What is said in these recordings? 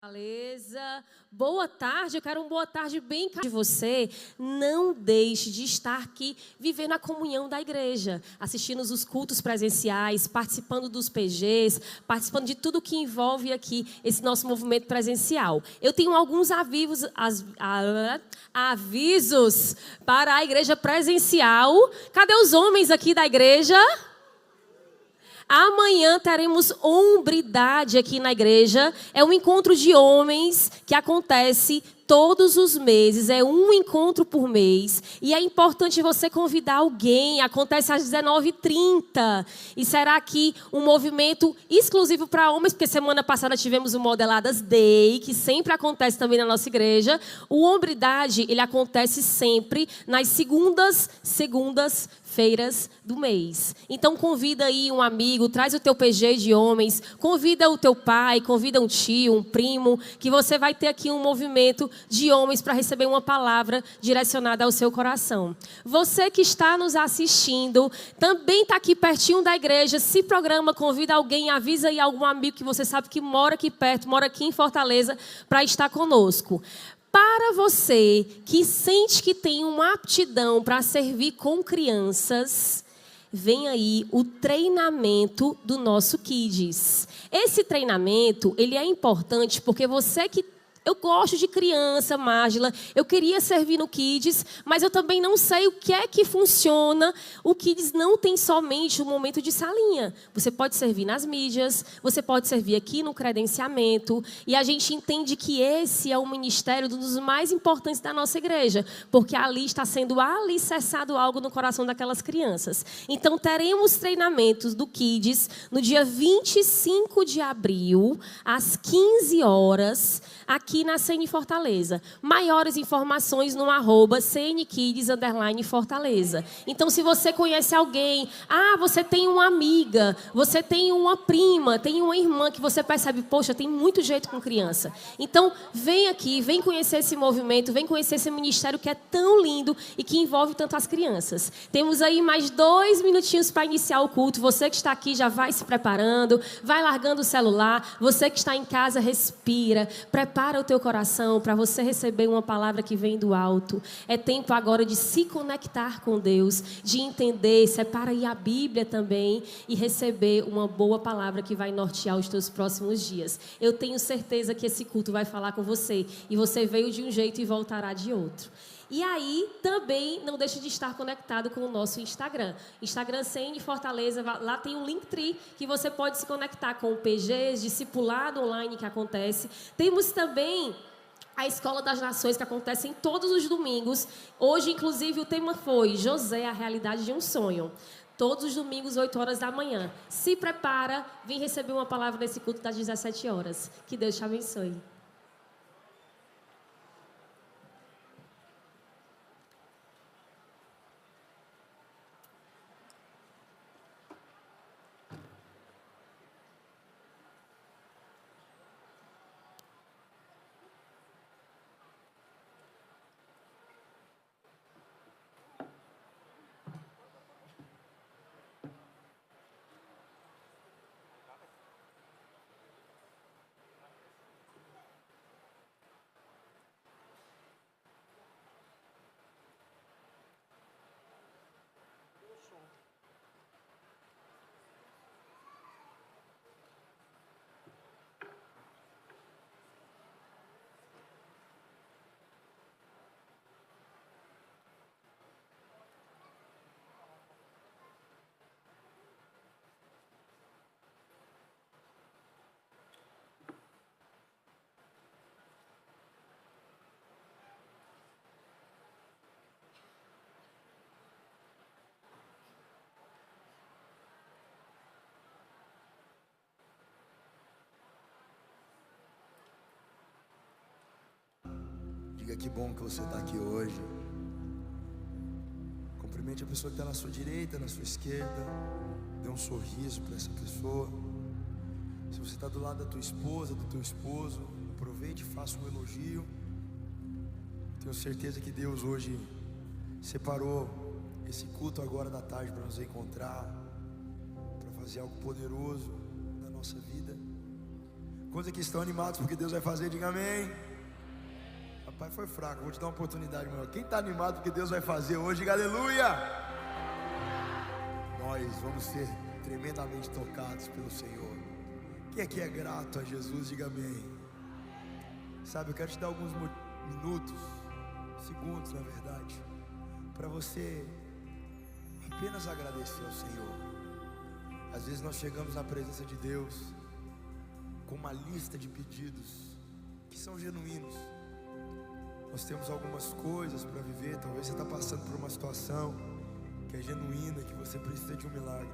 Beleza. Boa tarde, eu quero uma boa tarde bem de você. Não deixe de estar aqui vivendo a comunhão da igreja, assistindo os cultos presenciais, participando dos PGs, participando de tudo que envolve aqui esse nosso movimento presencial. Eu tenho alguns avisos para a igreja presencial. Cadê os homens aqui da igreja? Amanhã teremos hombridade aqui na igreja. É um encontro de homens que acontece todos os meses. É um encontro por mês. E é importante você convidar alguém. Acontece às 19h30. E será aqui um movimento exclusivo para homens, porque semana passada tivemos o Modeladas Day, que sempre acontece também na nossa igreja. O hombridade, ele acontece sempre nas segundas-feiras do mês. Então convida aí um amigo, traz o teu PG de homens, convida o teu pai, convida um tio, um primo, que você vai ter aqui um movimento de homens para receber uma palavra direcionada ao seu coração. Você que está nos assistindo, também está aqui pertinho da igreja, se programa, convida alguém, avisa aí algum amigo que você sabe que mora aqui perto, mora aqui em Fortaleza, para estar conosco. Para você que sente que tem uma aptidão para servir com crianças, vem aí o treinamento do nosso Kids. Esse treinamento, ele é importante porque você que... Eu gosto de criança, Márgila. Eu queria servir no Kids, mas eu também não sei o que é que funciona. O Kids não tem somente um momento de salinha. Você pode servir nas mídias, você pode servir aqui no credenciamento. E a gente entende que esse é um ministério dos mais importantes da nossa igreja, porque ali está sendo alicerçado algo no coração daquelas crianças. Então, teremos treinamentos do Kids no dia 25 de abril, às 15 horas, aqui na CN Fortaleza. Maiores informações no @CNKids_Fortaleza. Então, se você conhece alguém, você tem uma amiga, você tem uma prima, tem uma irmã que você percebe, poxa, tem muito jeito com criança. Então, vem aqui, vem conhecer esse movimento, vem conhecer esse ministério que é tão lindo e que envolve tanto as crianças. Temos aí mais 2 minutinhos para iniciar o culto. Você que está aqui já vai se preparando, vai largando o celular. Você que está em casa, respira, prepara o teu coração para você receber uma palavra que vem do alto. É tempo agora de se conectar com Deus, de entender, separa aí a Bíblia também e receber uma boa palavra que vai nortear os teus próximos dias. Eu tenho certeza que esse culto vai falar com você e você veio de um jeito e voltará de outro. E aí, também, não deixe de estar conectado com o nosso Instagram. Instagram CN Fortaleza, lá tem um Linktree que você pode se conectar com o PGs, discipulado online que acontece. Temos também a Escola das Nações, que acontece em todos os domingos. Hoje, inclusive, o tema foi José, a realidade de um sonho. Todos os domingos, 8 horas da manhã. Se prepara, vem receber uma palavra nesse culto das 17 horas. Que Deus te abençoe. Diga que bom que você está aqui hoje. Cumprimente a pessoa que está na sua direita, na sua esquerda. Dê um sorriso para essa pessoa. Se você está do lado da tua esposa, do teu esposo, aproveite e faça um elogio. Tenho certeza que Deus hoje separou esse culto agora da tarde para nos encontrar, para fazer algo poderoso na nossa vida. Quantos aqui estão animados porque Deus vai fazer? Diga amém. Rapaz, foi fraco, vou te dar uma oportunidade maior. Quem está animado porque Deus vai fazer hoje? Diga aleluia. Nós vamos ser tremendamente tocados pelo Senhor. Quem aqui é grato a Jesus? Diga amém. Sabe, eu quero te dar alguns minutos, segundos na verdade, para você apenas agradecer ao Senhor. Às vezes nós chegamos na presença de Deus com uma lista de pedidos que são genuínos. Nós temos algumas coisas para viver. Talvez você está passando por uma situação que é genuína, que você precisa de um milagre.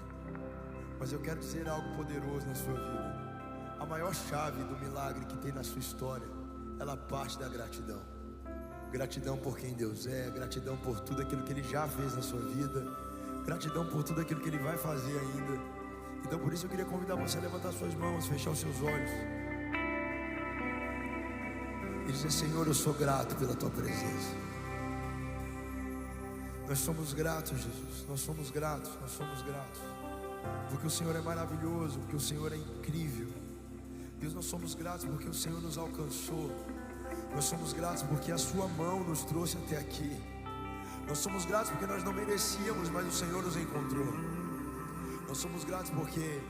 Mas eu quero dizer algo poderoso na sua vida. A maior chave do milagre que tem na sua história, ela parte da gratidão. Gratidão por quem Deus é, gratidão por tudo aquilo que Ele já fez na sua vida, gratidão por tudo aquilo que Ele vai fazer ainda. Então por isso eu queria convidar você a levantar suas mãos, fechar os seus olhos e dizer: Senhor, eu sou grato pela Tua presença. Nós somos gratos, Jesus, nós somos gratos, porque o Senhor é maravilhoso, porque o Senhor é incrível. Deus, nós somos gratos porque o Senhor nos alcançou. Nós somos gratos porque a Sua mão nos trouxe até aqui. Nós somos gratos porque nós não merecíamos, mas o Senhor nos encontrou. Nós somos gratos porque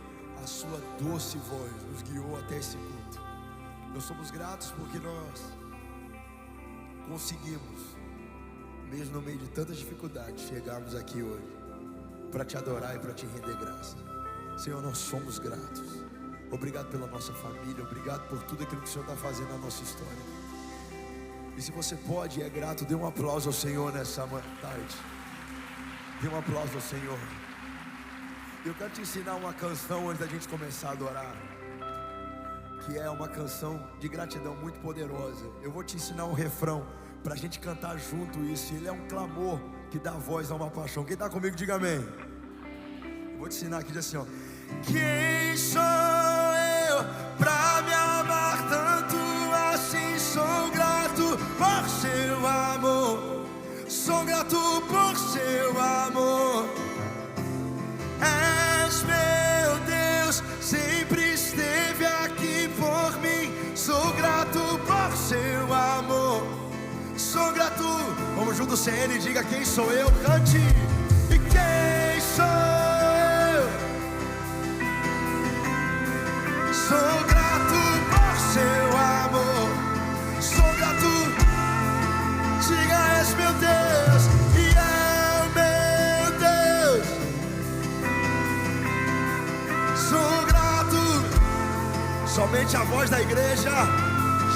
a Sua doce voz nos guiou até esse culto. Nós somos gratos porque nós conseguimos, mesmo no meio de tantas dificuldades, chegarmos aqui hoje para Te adorar e para Te render graça. Senhor, nós somos gratos. Obrigado pela nossa família, obrigado por tudo aquilo que o Senhor está fazendo na nossa história. E se você pode e é grato, dê um aplauso ao Senhor nessa tarde. Dê um aplauso ao Senhor. Eu quero te ensinar uma canção antes da gente começar a adorar, que é uma canção de gratidão muito poderosa. Eu vou te ensinar um refrão para a gente cantar junto isso. Ele é um clamor que dá voz a uma paixão. Quem está comigo, diga amém. Eu vou te ensinar aqui, diz assim, ó: quem sou eu pra me amar tanto assim? Sou grato por Seu amor, sou grato por Seu amor. És meu Deus, sempre esteve aqui por mim. Sou grato por Seu amor, sou grato. Vamos juntos, CN, diga: quem sou eu? Cante. E quem sou eu? Sou grato por Seu amor, sou grato. Diga: és meu Deus, e é meu Deus. Sou grato. Somente a voz da igreja.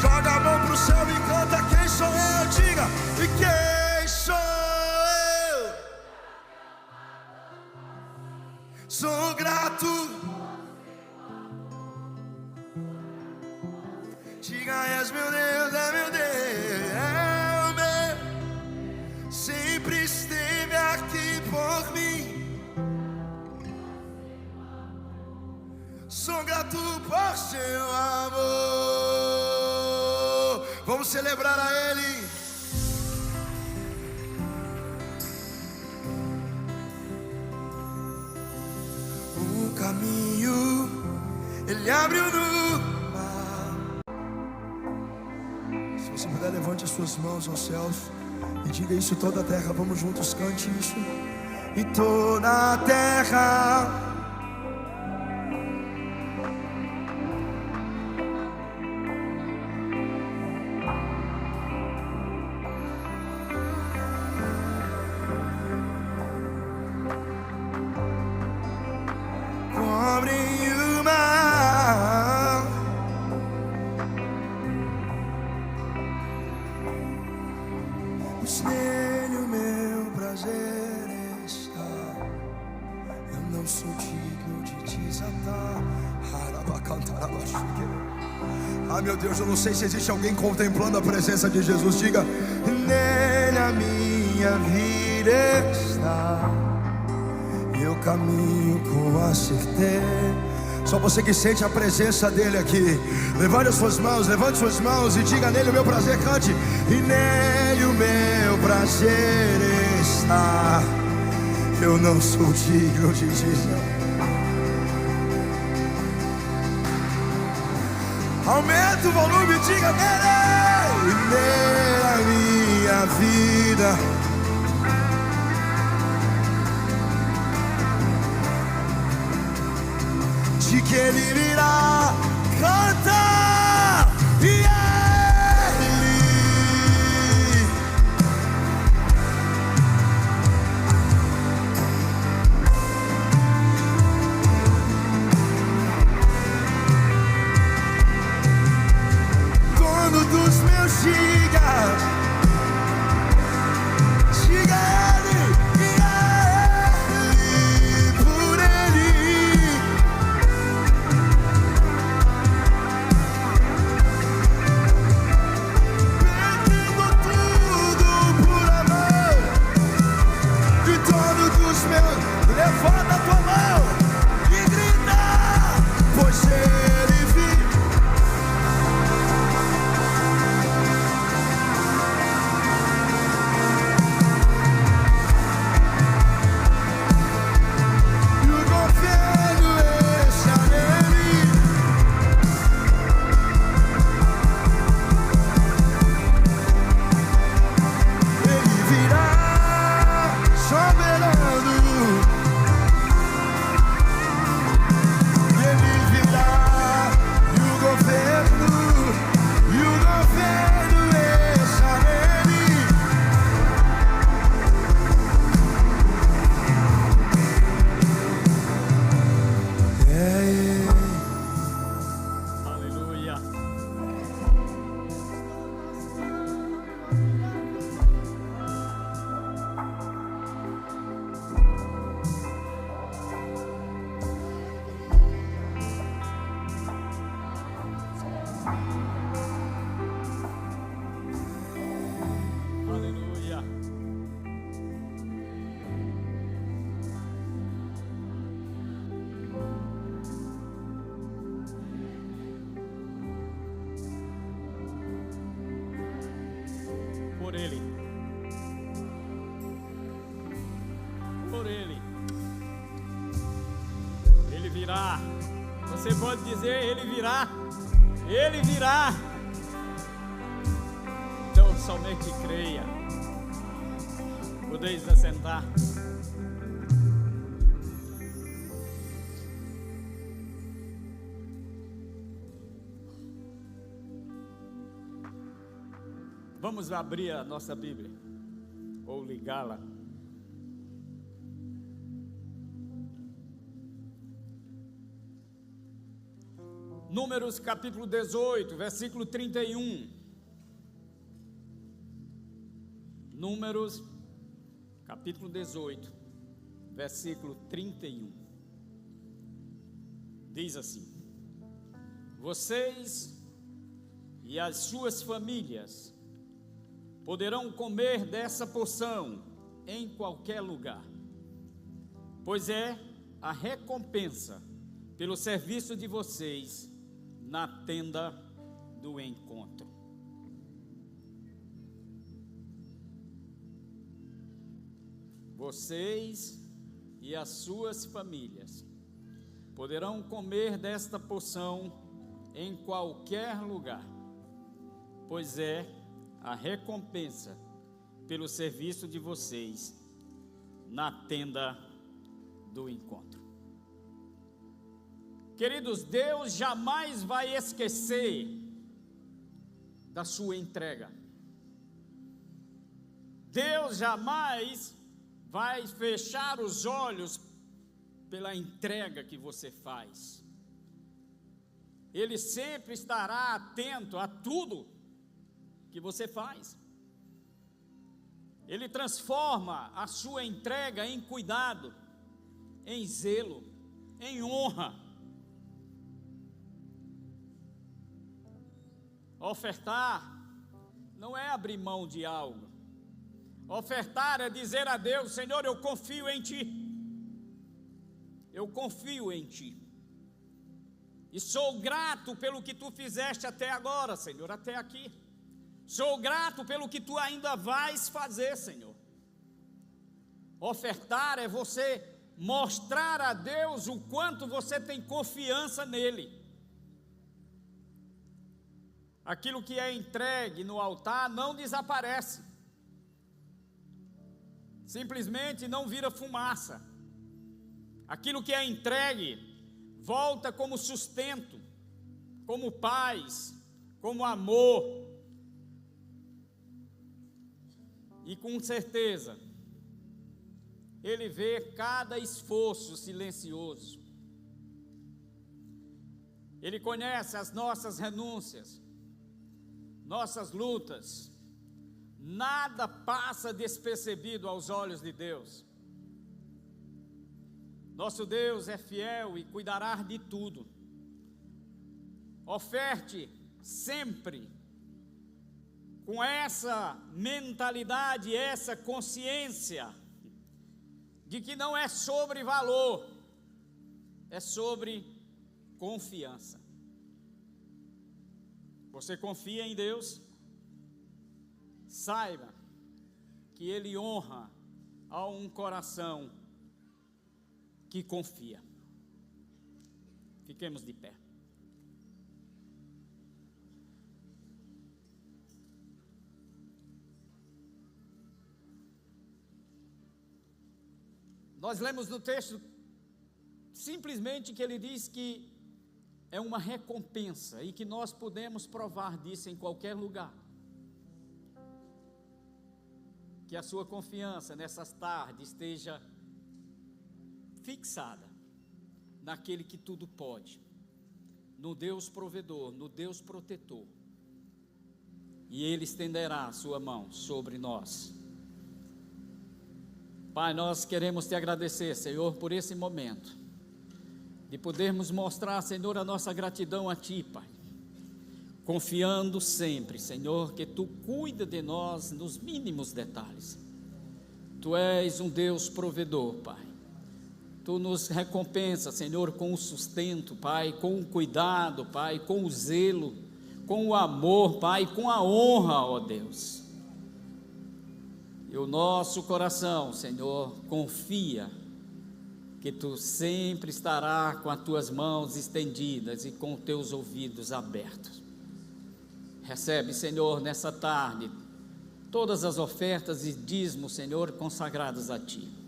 Joga a mão pro céu e canta: quem sou eu? Diga: e quem sou eu? Sou grato. Diga: és meu Deus, é meu Deus, é o meu. Sempre esteve aqui por mim. Sou grato por Seu amor. Vamos celebrar a Ele. O caminho Ele abriu no mar. Se você puder, levante as suas mãos aos céus e diga isso: toda a terra. Vamos juntos, cante isso. E toda a terra nele o meu prazer está. Eu não sou digno de desatar. Ah, meu Deus, eu não sei se existe alguém contemplando a presença de Jesus. Diga: nele a minha vida está. Eu caminho com a certeza. Só você que sente a presença dele aqui. Levante suas mãos e diga: nele o meu prazer. Cante: e nele o meu prazer está. Eu não sou digno de dizer. Aumenta o volume, diga nele a minha vida. De que ele virá cantar e ele dono dos meus dias, diga ele e ele por ele. Levanta a tua mão e grita, pois ele vive. E o governo está nele. Ele virá soberano. Por ele. Ele virá. Você pode dizer, ele virá. Ele virá. Então somente creia. Podeis assentar. Vamos abrir a nossa Bíblia, ou ligá-la. Números capítulo 18, versículo 31. Números capítulo 18, versículo 31. Diz assim: vocês e as suas famílias poderão comer dessa porção em qualquer lugar, pois é a recompensa pelo serviço de vocês na tenda do encontro. Vocês e as suas famílias poderão comer desta porção em qualquer lugar, pois é a recompensa pelo serviço de vocês na tenda do encontro. Queridos, Deus jamais vai esquecer da sua entrega. Deus jamais vai fechar os olhos pela entrega que você faz. Ele sempre estará atento a tudo que você faz. Ele transforma a sua entrega em cuidado, em zelo, em honra. Ofertar não é abrir mão de algo. Ofertar é dizer a Deus: Senhor, eu confio em Ti. Eu confio em Ti. E sou grato pelo que Tu fizeste até agora, Senhor, até aqui. Sou grato pelo que Tu ainda vais fazer, Senhor. Ofertar é você mostrar a Deus o quanto você tem confiança nele. aquilo que é entregue no altar não desaparece, simplesmente não vira fumaça. Aquilo que é entregue volta como sustento, como paz, como amor, e com certeza Ele vê cada esforço silencioso. Ele conhece as nossas renúncias, nossas lutas. Nada passa despercebido aos olhos de Deus. Nosso Deus é fiel e cuidará de tudo. Oferte sempre com essa mentalidade, essa consciência de que não é sobre valor, é sobre confiança. Você confia em Deus? Saiba que Ele honra a um coração que confia. Fiquemos de pé. Nós lemos no texto simplesmente que ele diz que é uma recompensa e que nós podemos provar disso em qualquer lugar. Que a sua confiança nessas tardes esteja fixada naquele que tudo pode, no Deus provedor, no Deus protetor, e Ele estenderá a sua mão sobre nós. Pai, nós queremos te agradecer, Senhor, por esse momento, de podermos mostrar, Senhor, a nossa gratidão a Ti, Pai, confiando sempre, Senhor, que Tu cuida de nós nos mínimos detalhes. Tu és um Deus provedor, Pai. Tu nos recompensa, Senhor, com o sustento, Pai, com o cuidado, Pai, com o zelo, com o amor, Pai, com a honra, ó Deus. E o nosso coração, Senhor, confia que Tu sempre estará com as Tuas mãos estendidas e com os Teus ouvidos abertos. Recebe, Senhor, nessa tarde, todas as ofertas e dízimos, Senhor, consagradas a Ti.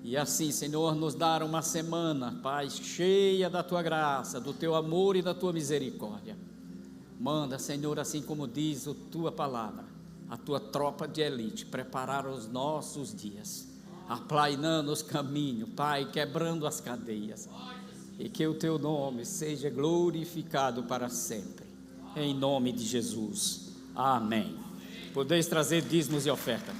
E assim, Senhor, nos dar uma semana, Pai, cheia da Tua graça, do Teu amor e da Tua misericórdia. Manda, Senhor, assim como diz a Tua palavra, a Tua tropa de elite, preparar os nossos dias, aplainando os caminhos, Pai, quebrando as cadeias, e que o Teu nome seja glorificado para sempre, em nome de Jesus, amém. Podeis trazer dízimos e oferta.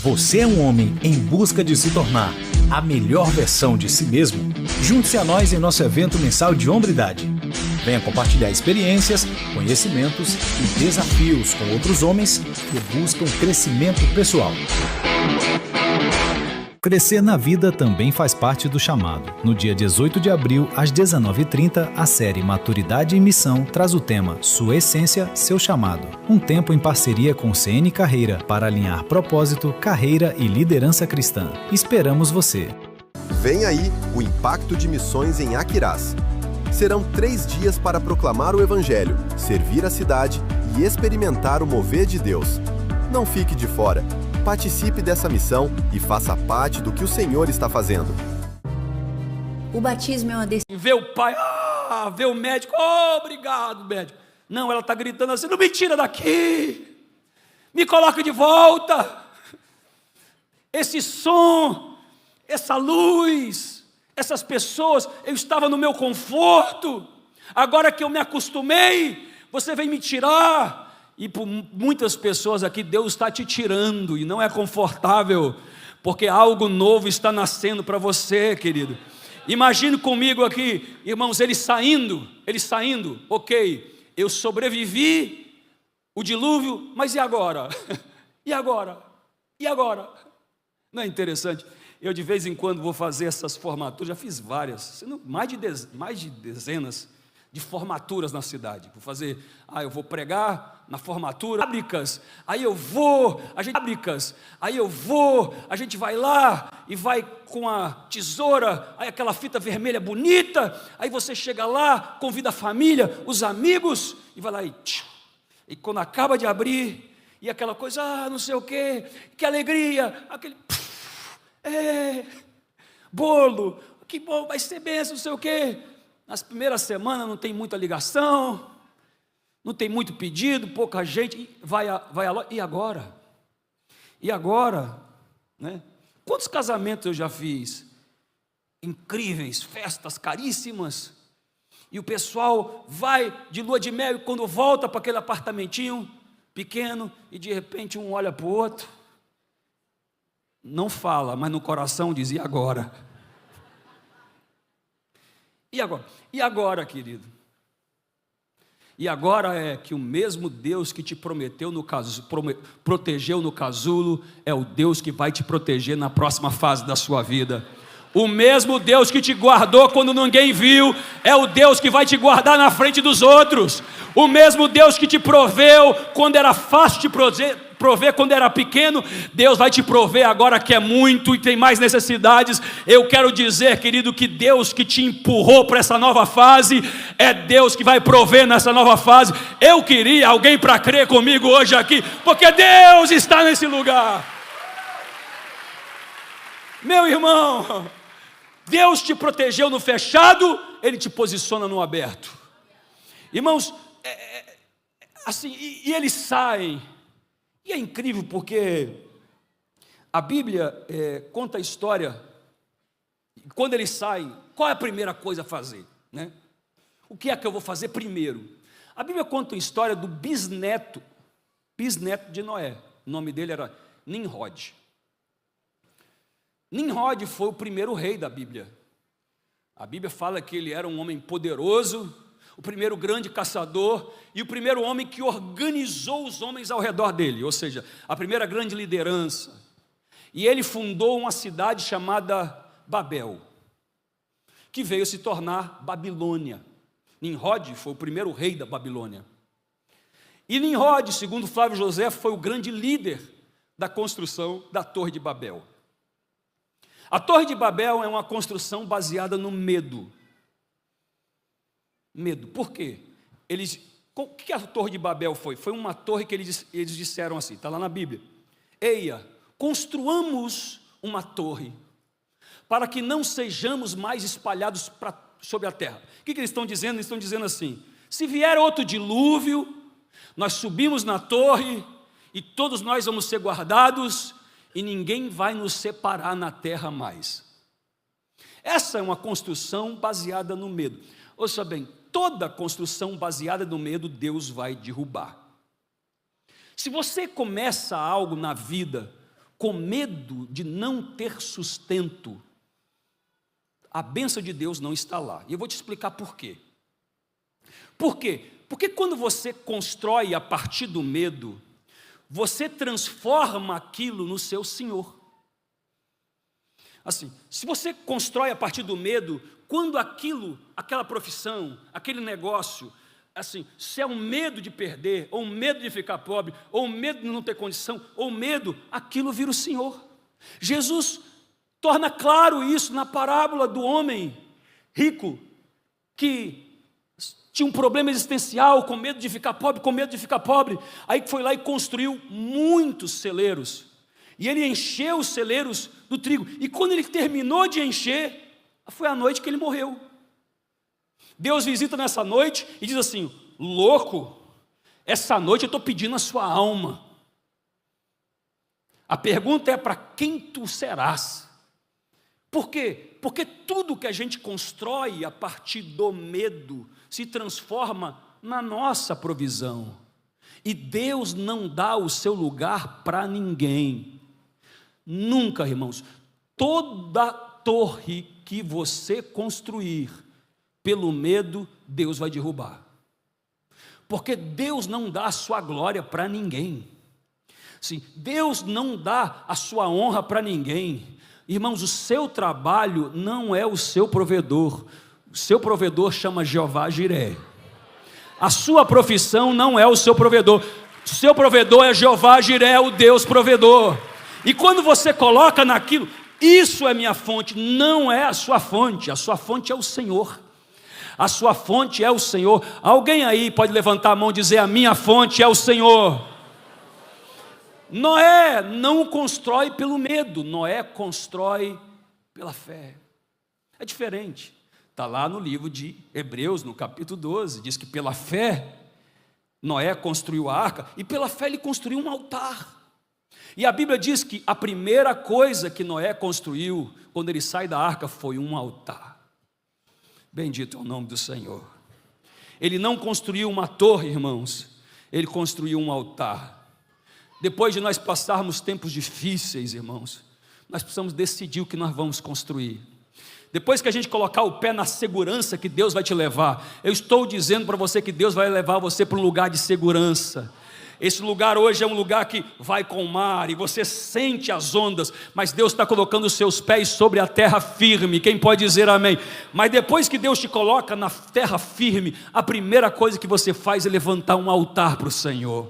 Você é um homem em busca de se tornar a melhor versão de si mesmo? Junte-se a nós em nosso evento mensal de hombridade. Venha compartilhar experiências, conhecimentos e desafios com outros homens que buscam crescimento pessoal. Crescer na vida também faz parte do chamado. No dia 18 de abril, às 19h30, a série Maturidade e Missão traz o tema Sua Essência, Seu Chamado. Um tempo em parceria com o CN Carreira para alinhar propósito, carreira e liderança cristã. Esperamos você! Vem aí o Impacto de Missões em Aquirás. Serão 3 dias para proclamar o Evangelho, servir a cidade e experimentar o mover de Deus. Não fique de fora. Participe dessa missão e faça parte do que o Senhor está fazendo. O batismo é uma decisão. Vê o pai, vê o médico, obrigado, médico. Não, ela está gritando assim, não me tira daqui, me coloca de volta. Esse som, essa luz, essas pessoas, eu estava no meu conforto, agora que eu me acostumei, você vem me tirar. E por muitas pessoas aqui, Deus está te tirando, e não é confortável, porque algo novo está nascendo para você, querido. Imagine comigo aqui, irmãos, ele saindo, ok, eu sobrevivi o dilúvio, mas e agora? E agora? E agora? Não é interessante? Eu de vez em quando vou fazer essas formaturas, já fiz várias, mais de dezenas de formaturas na cidade. Vou fazer, eu vou pregar na formatura, fábricas, aí eu vou, a gente vai lá e vai com a tesoura, aí aquela fita vermelha bonita, aí você chega lá, convida a família, os amigos, e vai lá e quando acaba de abrir, e aquela coisa, não sei o quê, que alegria, aquele bolo, que bom, vai ser bênção, não sei o quê. Nas primeiras semanas não tem muita ligação, não tem muito pedido, pouca gente, vai a loja, e agora? E agora? Né? Quantos casamentos eu já fiz? Incríveis, festas caríssimas, e o pessoal vai de lua de mel, e quando volta para aquele apartamentinho pequeno, e de repente um olha para o outro, não fala, mas no coração diz, e agora? E agora? E agora, querido? E agora é que o mesmo Deus que te protegeu no casulo, é o Deus que vai te proteger na próxima fase da sua vida. O mesmo Deus que te guardou quando ninguém viu, é o Deus que vai te guardar na frente dos outros. O mesmo Deus que te proveu quando era fácil te prover quando era pequeno, Deus vai te prover agora que é muito e tem mais necessidades. Eu quero dizer, querido, que Deus que te empurrou para essa nova fase, é Deus que vai prover nessa nova fase. Eu queria alguém para crer comigo hoje aqui, porque Deus está nesse lugar. Meu irmão, Deus te protegeu no fechado, Ele te posiciona no aberto. Irmãos, assim, e eles saem. E é incrível porque a Bíblia conta a história. Quando eles saem, qual é a primeira coisa a fazer? Né? O que é que eu vou fazer primeiro? A Bíblia conta a história do bisneto de Noé. O nome dele era Nimrod. Nimrod foi o primeiro rei da Bíblia. A Bíblia fala que ele era um homem poderoso, o primeiro grande caçador e o primeiro homem que organizou os homens ao redor dele, ou seja, a primeira grande liderança. E ele fundou uma cidade chamada Babel, que veio se tornar Babilônia. Nimrod foi o primeiro rei da Babilônia. E Nimrod, segundo Flávio José, foi o grande líder da construção da Torre de Babel. A Torre de Babel é uma construção baseada no medo. Medo. Por quê? O que a Torre de Babel foi? Foi uma torre que eles disseram assim, está lá na Bíblia. Eia, construamos uma torre para que não sejamos mais espalhados sobre a terra. O que eles estão dizendo? Eles estão dizendo assim, se vier outro dilúvio, nós subimos na torre e todos nós vamos ser guardados e ninguém vai nos separar na terra mais. Essa é uma construção baseada no medo. Ouça bem, toda construção baseada no medo, Deus vai derrubar. Se você começa algo na vida com medo de não ter sustento, a bênção de Deus não está lá. E eu vou te explicar por quê. Por quê? Porque quando você constrói a partir do medo, você transforma aquilo no seu senhor. Assim, se você constrói a partir do medo, quando aquela profissão, aquele negócio, assim, se é um medo de perder, ou um medo de ficar pobre, ou um medo de não ter condição, ou medo, aquilo vira o senhor. Jesus torna claro isso na parábola do homem rico, que tinha um problema existencial, com medo de ficar pobre, aí foi lá e construiu muitos celeiros, e ele encheu os celeiros do trigo, e quando ele terminou de encher, foi a noite que ele morreu. Deus visita nessa noite e diz assim: louco, essa noite eu estou pedindo a sua alma. A pergunta é: para quem tu serás? Por quê? Porque tudo que a gente constrói a partir do medo se transforma na nossa provisão. E Deus não dá o seu lugar para ninguém. Nunca, irmãos. Toda torre que você construir pelo medo, Deus vai derrubar. Porque Deus não dá a sua glória para ninguém. Sim, Deus não dá a sua honra para ninguém. Irmãos, o seu trabalho não é o seu provedor. O seu provedor chama Jeová Jiré. A sua profissão não é o seu provedor. O seu provedor é Jeová Jiré, o Deus provedor. E quando você coloca naquilo, isso é minha fonte, não é a sua fonte é o Senhor. A sua fonte é o Senhor. Alguém aí pode levantar a mão e dizer: a minha fonte é o Senhor. Noé não constrói pelo medo, Noé constrói pela fé. É diferente. Está lá no livro de Hebreus, no capítulo 12, diz que pela fé Noé construiu a arca, e pela fé ele construiu um altar. E a Bíblia diz que a primeira coisa que Noé construiu, quando ele sai da arca, foi um altar. Bendito é o nome do Senhor. Ele não construiu uma torre, irmãos, ele construiu um altar. Depois de nós passarmos tempos difíceis, irmãos, nós precisamos decidir o que nós vamos construir. Depois que a gente colocar o pé na segurança que Deus vai te levar, eu estou dizendo para você que Deus vai levar você para um lugar de segurança. Esse lugar hoje é um lugar que vai com o mar e você sente as ondas, mas Deus está colocando os seus pés sobre a terra firme. Quem pode dizer amém? Mas depois que Deus te coloca na terra firme, a primeira coisa que você faz é levantar um altar para o Senhor.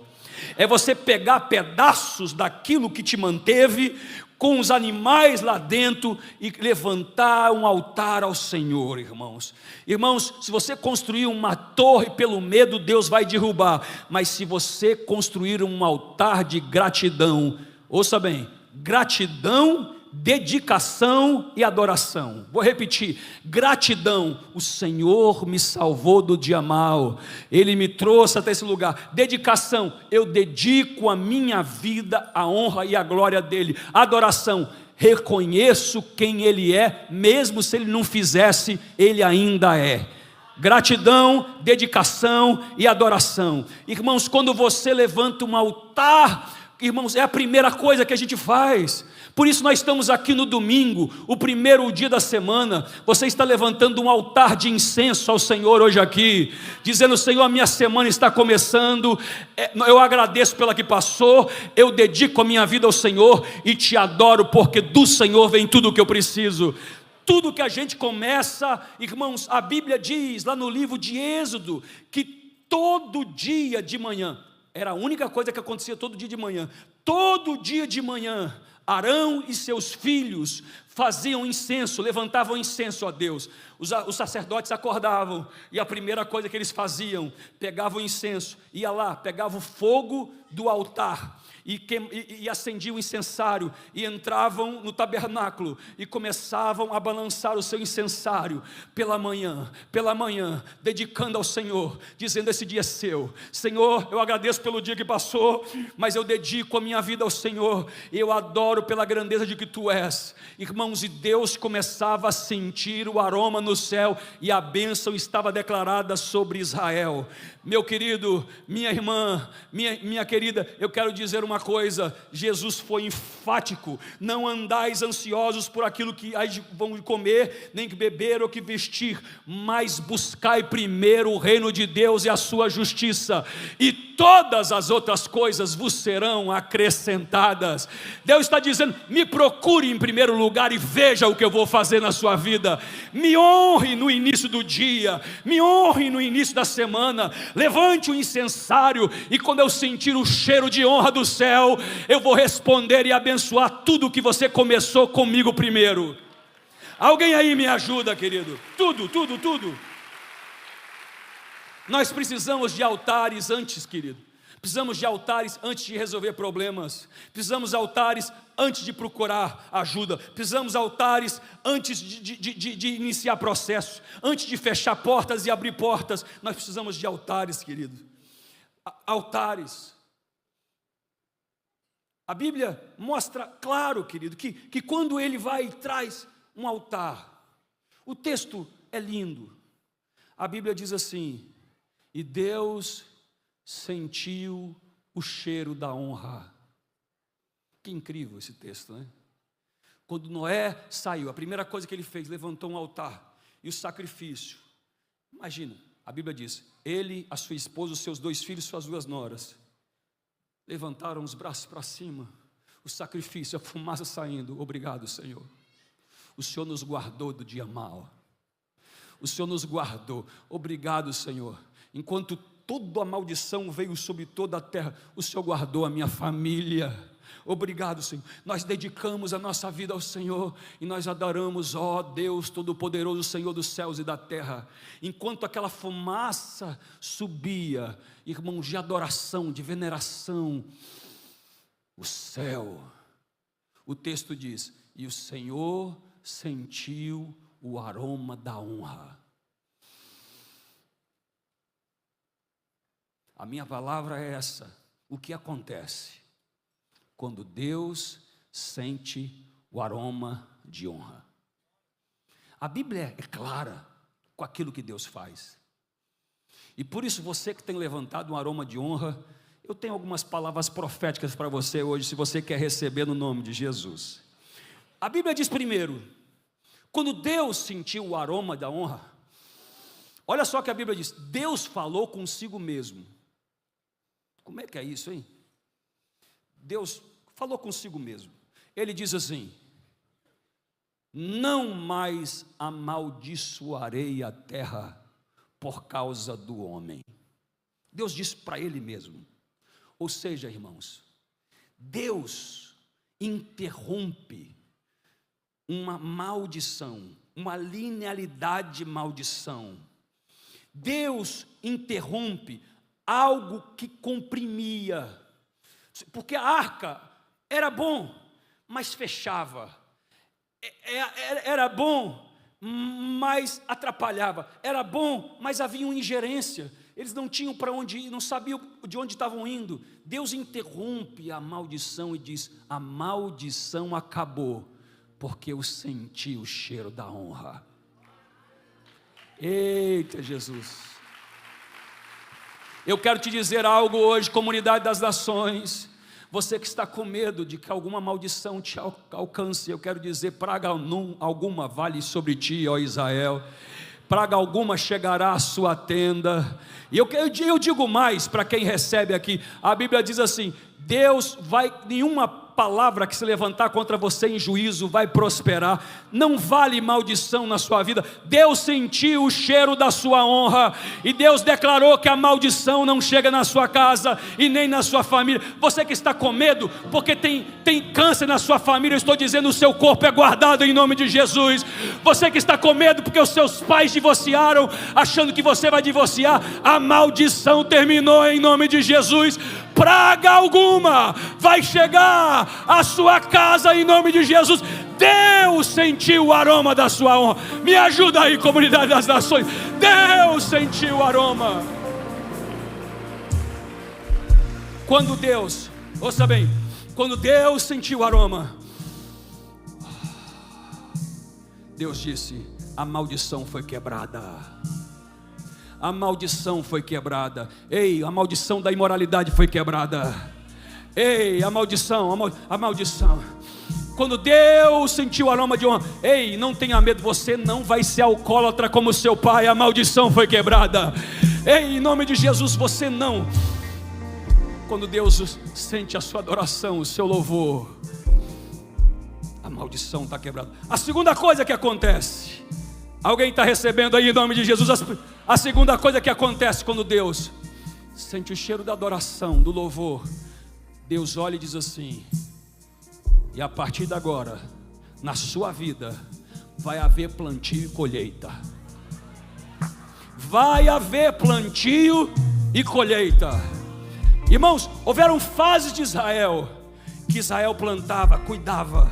É você pegar pedaços daquilo que te manteve, com os animais lá dentro, e levantar um altar ao Senhor, irmãos. Irmãos, se você construir uma torre pelo medo, Deus vai derrubar. Mas se você construir um altar de gratidão, ouça bem, gratidão, dedicação e adoração. Vou repetir: gratidão, o Senhor me salvou do dia mau, Ele me trouxe até esse lugar. Dedicação, eu dedico a minha vida à honra e à glória dEle. Adoração, reconheço quem Ele é, mesmo se Ele não fizesse, Ele ainda é. Gratidão, dedicação e adoração. Irmãos, quando você levanta um altar, irmãos, é a primeira coisa que a gente faz. Por isso nós estamos aqui no domingo, o primeiro dia da semana. Você está levantando um altar de incenso ao Senhor hoje aqui, dizendo: Senhor, a minha semana está começando, eu agradeço pela que passou, eu dedico a minha vida ao Senhor e te adoro, porque do Senhor vem tudo o que eu preciso. Tudo que a gente começa, irmãos, a Bíblia diz lá no livro de Êxodo, que todo dia de manhã, era a única coisa que acontecia todo dia de manhã. Todo dia de manhã, Arão e seus filhos faziam incenso, levantavam incenso a Deus. Os sacerdotes acordavam, e a primeira coisa que eles faziam, pegavam o incenso, ia lá, pegavam o fogo do altar, e acendiam o incensário, e entravam no tabernáculo, e começavam a balançar o seu incensário, pela manhã, dedicando ao Senhor, dizendo: esse dia é seu, Senhor, eu agradeço pelo dia que passou, mas eu dedico a minha vida ao Senhor, eu adoro pela grandeza de que Tu és. Irmão, irmãos, e Deus começava a sentir o aroma no céu, e a bênção estava declarada sobre Israel. Meu querido, minha irmã, minha querida, eu quero dizer uma coisa: Jesus foi enfático: não andais ansiosos por aquilo que vão comer, nem que beber ou que vestir, mas buscai primeiro o reino de Deus e a sua justiça, e todas as outras coisas vos serão acrescentadas. Deus está dizendo: me procure em primeiro lugar e veja o que eu vou fazer na sua vida. Me honre no início do dia, me honre no início da semana. Levante o incensário, e quando eu sentir o cheiro de honra do céu, eu vou responder e abençoar tudo que você começou comigo primeiro. Alguém aí me ajuda, querido? Tudo. Nós precisamos de altares antes, querido. Precisamos de altares antes de resolver problemas. Precisamos de altares antes de procurar ajuda. Precisamos de altares antes de iniciar processos. Antes de fechar portas e abrir portas. Nós precisamos de altares, querido. Altares. A Bíblia mostra claro, querido, que quando ele vai e traz um altar, o texto é lindo. A Bíblia diz assim: e Deus sentiu o cheiro da honra. Que incrível esse texto, né? Quando Noé saiu, a primeira coisa que ele fez, levantou um altar e o sacrifício. Imagina, a Bíblia diz: ele, a sua esposa, os seus 2 filhos, suas 2 noras, levantaram os braços para cima, o sacrifício, a fumaça saindo. Obrigado, Senhor. O Senhor nos guardou do dia mau. O Senhor nos guardou. Obrigado, Senhor. Enquanto toda a maldição veio sobre toda a terra, o Senhor guardou a minha família. Obrigado, Senhor. Nós dedicamos a nossa vida ao Senhor e nós adoramos, ó Deus Todo-Poderoso, Senhor dos céus e da terra. Enquanto aquela fumaça subia, irmãos, de adoração, de veneração, o céu, o texto diz: e o Senhor sentiu o aroma da honra. A minha palavra é essa: o que acontece quando Deus sente o aroma de honra? A Bíblia é clara com aquilo que Deus faz, e por isso você que tem levantado um aroma de honra, eu tenho algumas palavras proféticas para você hoje, se você quer receber no nome de Jesus. A Bíblia diz primeiro, quando Deus sentiu o aroma da honra, olha só o que a Bíblia diz: Deus falou consigo mesmo. Como é que é isso, hein? Deus falou consigo mesmo. Ele diz assim: não mais amaldiçoarei a terra por causa do homem. Deus disse para ele mesmo. Ou seja, irmãos, Deus interrompe uma maldição, uma linearidade de maldição. Deus interrompe algo que comprimia, porque a arca era bom, mas fechava, era bom, mas atrapalhava, era bom, mas havia uma ingerência, eles não tinham para onde ir, não sabiam de onde estavam indo. Deus interrompe a maldição e diz: a maldição acabou, porque eu senti o cheiro da honra. Eita Jesus! Eu quero te dizer algo hoje, comunidade das nações. Você que está com medo de que alguma maldição te alcance, eu quero dizer: praga alguma vale sobre ti, ó Israel. Praga alguma chegará à sua tenda. E eu digo mais para quem recebe aqui. A Bíblia diz assim: Deus vai, nenhuma palavra que se levantar contra você em juízo vai prosperar. Não vale maldição na sua vida. Deus sentiu o cheiro da sua honra, e Deus declarou que a maldição não chega na sua casa e nem na sua família. Você que está com medo porque tem câncer na sua família, eu estou dizendo: o seu corpo é guardado em nome de Jesus. Você que está com medo porque os seus pais divorciaram, achando que você vai divorciar, a maldição terminou em nome de Jesus. Praga alguma vai chegar à sua casa em nome de Jesus. Deus sentiu o aroma da sua honra. Me ajuda aí, comunidade das nações. Deus sentiu o aroma. Quando Deus, ouça bem, quando Deus sentiu o aroma, Deus disse: a maldição foi quebrada. A maldição foi quebrada. Ei, a maldição da imoralidade foi quebrada. Ei, a maldição. Quando Deus sentiu o aroma de honra, ei, não tenha medo, você não vai ser alcoólatra como seu pai. A maldição foi quebrada. Ei, em nome de Jesus, você não. Quando Deus sente a sua adoração, o seu louvor, a maldição está quebrada. A segunda coisa que acontece, alguém está recebendo aí em nome de Jesus? A segunda coisa que acontece quando Deus sente o cheiro da adoração, do louvor, Deus olha e diz assim: e a partir de agora, na sua vida, vai haver plantio e colheita. Vai haver plantio e colheita. Irmãos, houveram fases de Israel, que Israel plantava, cuidava,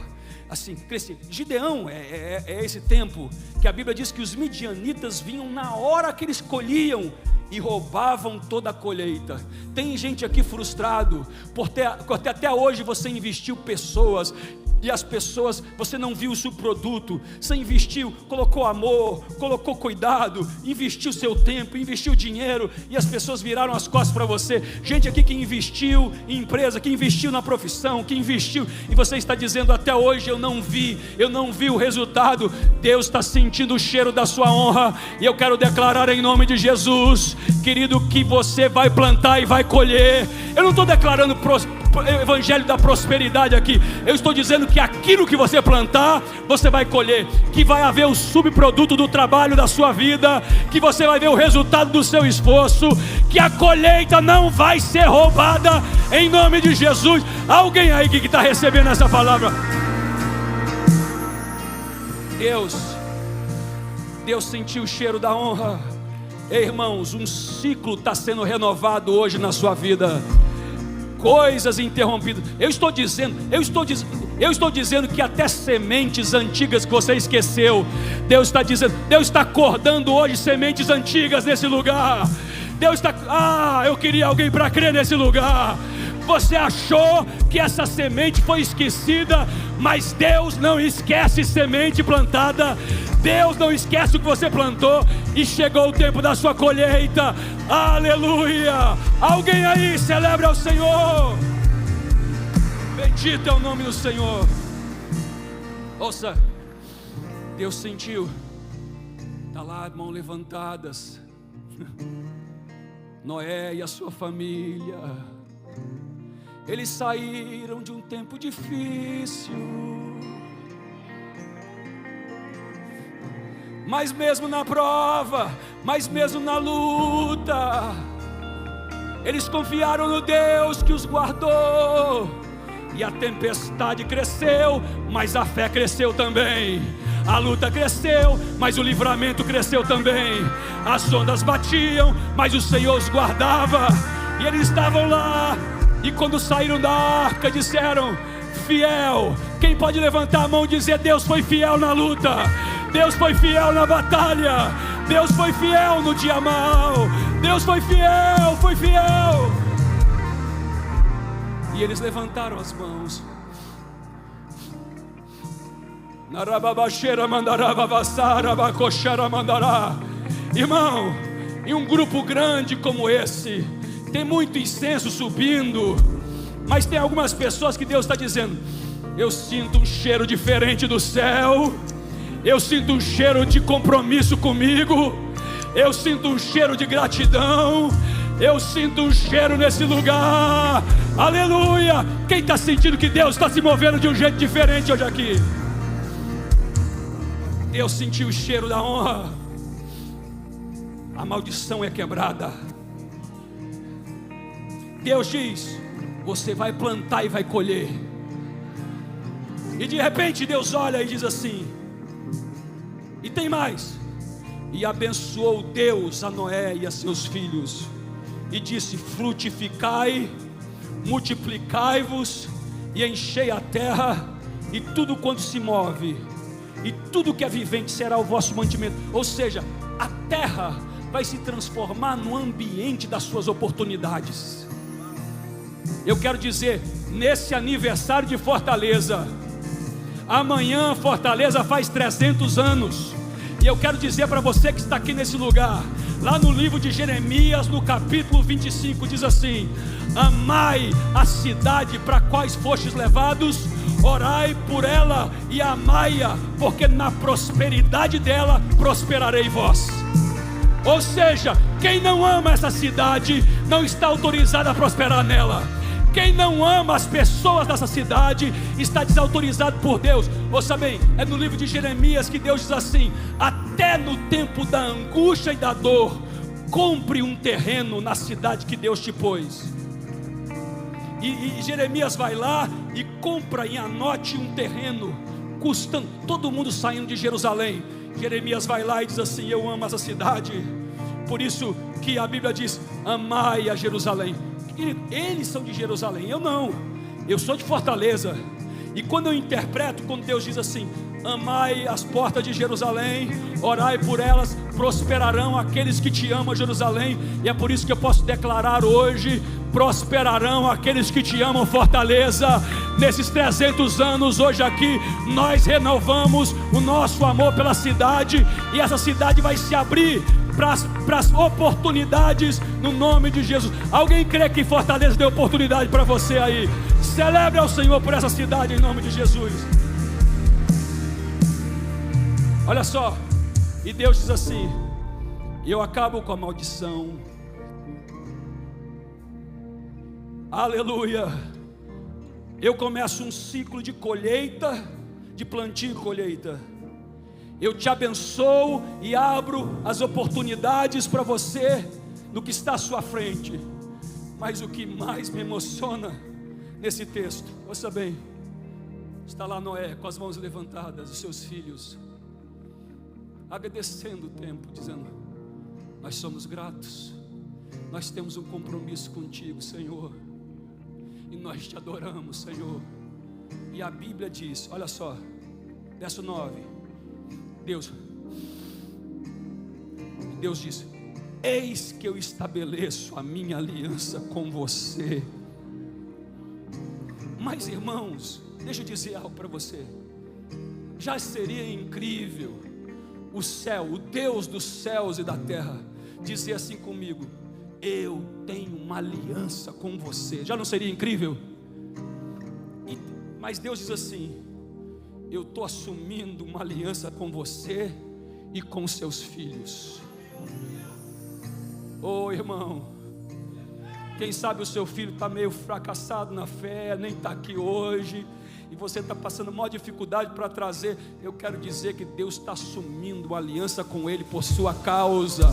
assim, crescia. Gideão é esse tempo que a Bíblia diz que os midianitas vinham na hora que eles colhiam e roubavam toda a colheita. Tem gente aqui frustrado, porque até hoje você investiu pessoas, e as pessoas, você não viu o subproduto. Você investiu, colocou amor, colocou cuidado, investiu seu tempo, investiu dinheiro, e as pessoas viraram as costas para você. Gente aqui que investiu em empresa, que investiu na profissão, que investiu, e você está dizendo: até hoje eu não vi o resultado. Deus está sentindo o cheiro da sua honra, e eu quero declarar em nome de Jesus, querido, que você vai plantar e vai colher. Eu não estou declarando evangelho da prosperidade aqui, eu estou dizendo que aquilo que você plantar, você vai colher, que vai haver o subproduto do trabalho da sua vida, que você vai ver o resultado do seu esforço, que a colheita não vai ser roubada, em nome de Jesus. Alguém aí que está recebendo essa palavra? Deus sentiu o cheiro da honra. Ei, irmãos, um ciclo está sendo renovado hoje na sua vida. Coisas interrompidas. Eu estou dizendo que até sementes antigas que você esqueceu, Deus está dizendo, Deus está acordando hoje sementes antigas nesse lugar. Eu queria alguém para crer nesse lugar. Você achou que essa semente foi esquecida, mas Deus não esquece semente plantada. Deus não esquece o que você plantou, e chegou o tempo da sua colheita. Aleluia! Alguém aí celebra ao Senhor. Bendito é o nome do Senhor. Ouça, Deus sentiu, está lá, mãos levantadas, Noé e a sua família, eles saíram de um tempo difícil, mas mesmo na prova, mas mesmo na luta, eles confiaram no Deus que os guardou. E a tempestade cresceu, mas a fé cresceu também. A luta cresceu, mas o livramento cresceu também. As ondas batiam, mas o Senhor os guardava. E eles estavam lá, e quando saíram da arca disseram: fiel. Quem pode levantar a mão e dizer: Deus foi fiel na luta, Deus foi fiel na batalha, Deus foi fiel no dia mau, Deus foi fiel, foi fiel. E eles levantaram as mãos. Irmão, em um grupo grande como esse, tem muito incenso subindo, mas tem algumas pessoas que Deus está dizendo: eu sinto um cheiro diferente do céu, eu sinto um cheiro de compromisso comigo, eu sinto um cheiro de gratidão, eu sinto um cheiro nesse lugar. Aleluia! Quem está sentindo que Deus está se movendo de um jeito diferente hoje aqui? Deus sentiu o cheiro da honra. A maldição é quebrada. Deus diz: você vai plantar e vai colher. E de repente Deus olha e diz assim: e tem mais. E abençoou Deus a Noé e a seus filhos, e disse: frutificai, multiplicai-vos e enchei a terra, e tudo quanto se move, e tudo que é vivente será o vosso mantimento. Ou seja, a terra vai se transformar no ambiente das suas oportunidades. Eu quero dizer, nesse aniversário de Fortaleza, Amanhã Fortaleza faz 300 anos. E eu quero dizer para você que está aqui nesse lugar, lá no livro de Jeremias, no capítulo 25, diz assim: amai a cidade para quais fostes levados, orai por ela e amai-a, porque na prosperidade dela prosperarei vós. Ou seja, quem não ama essa cidade não está autorizado a prosperar nela. Quem não ama as pessoas dessa cidade está desautorizado por Deus. Ouça bem, é no livro de Jeremias que Deus diz assim: até no tempo da angústia e da dor, compre um terreno na cidade que Deus te pôs. E Jeremias vai lá e compra e anote um terreno, custando, todo mundo saindo de Jerusalém. Jeremias vai lá e diz assim: eu amo essa cidade. Por isso que a Bíblia diz: amai a Jerusalém. Eles são de Jerusalém, eu não, eu sou de Fortaleza. E quando eu interpreto, quando Deus diz assim: amai as portas de Jerusalém, orai por elas, prosperarão aqueles que te amam, Jerusalém. E é por isso que eu posso declarar hoje: prosperarão aqueles que te amam, Fortaleza. Nesses 300 anos, hoje aqui, nós renovamos o nosso amor pela cidade, e essa cidade vai se abrir para as oportunidades no nome de Jesus. Alguém crê que Fortaleza deu oportunidade para você aí? Celebre ao Senhor por essa cidade em nome de Jesus. Olha só, e Deus diz assim: eu acabo com a maldição. Aleluia. Eu começo um ciclo de colheita, de plantio e colheita. Eu te abençoo e abro as oportunidades para você no que está à sua frente. Mas o que mais me emociona nesse texto, ouça bem, está lá Noé com as mãos levantadas, os seus filhos, agradecendo o tempo, dizendo: nós somos gratos, nós temos um compromisso contigo, Senhor, e nós te adoramos, Senhor. E a Bíblia diz, olha só, verso 9, Deus disse: eis que eu estabeleço a minha aliança com você. Mas irmãos, deixa eu dizer algo para você. Já seria incrível o céu, o Deus dos céus e da terra, dizer assim comigo: eu tenho uma aliança com você. Já não seria incrível? Mas Deus diz assim: eu estou assumindo uma aliança com você e com seus filhos. Oh irmão, quem sabe o seu filho está meio fracassado na fé, nem está aqui hoje, e você está passando maior dificuldade para trazer. Eu quero dizer que Deus está assumindo uma aliança com ele por sua causa.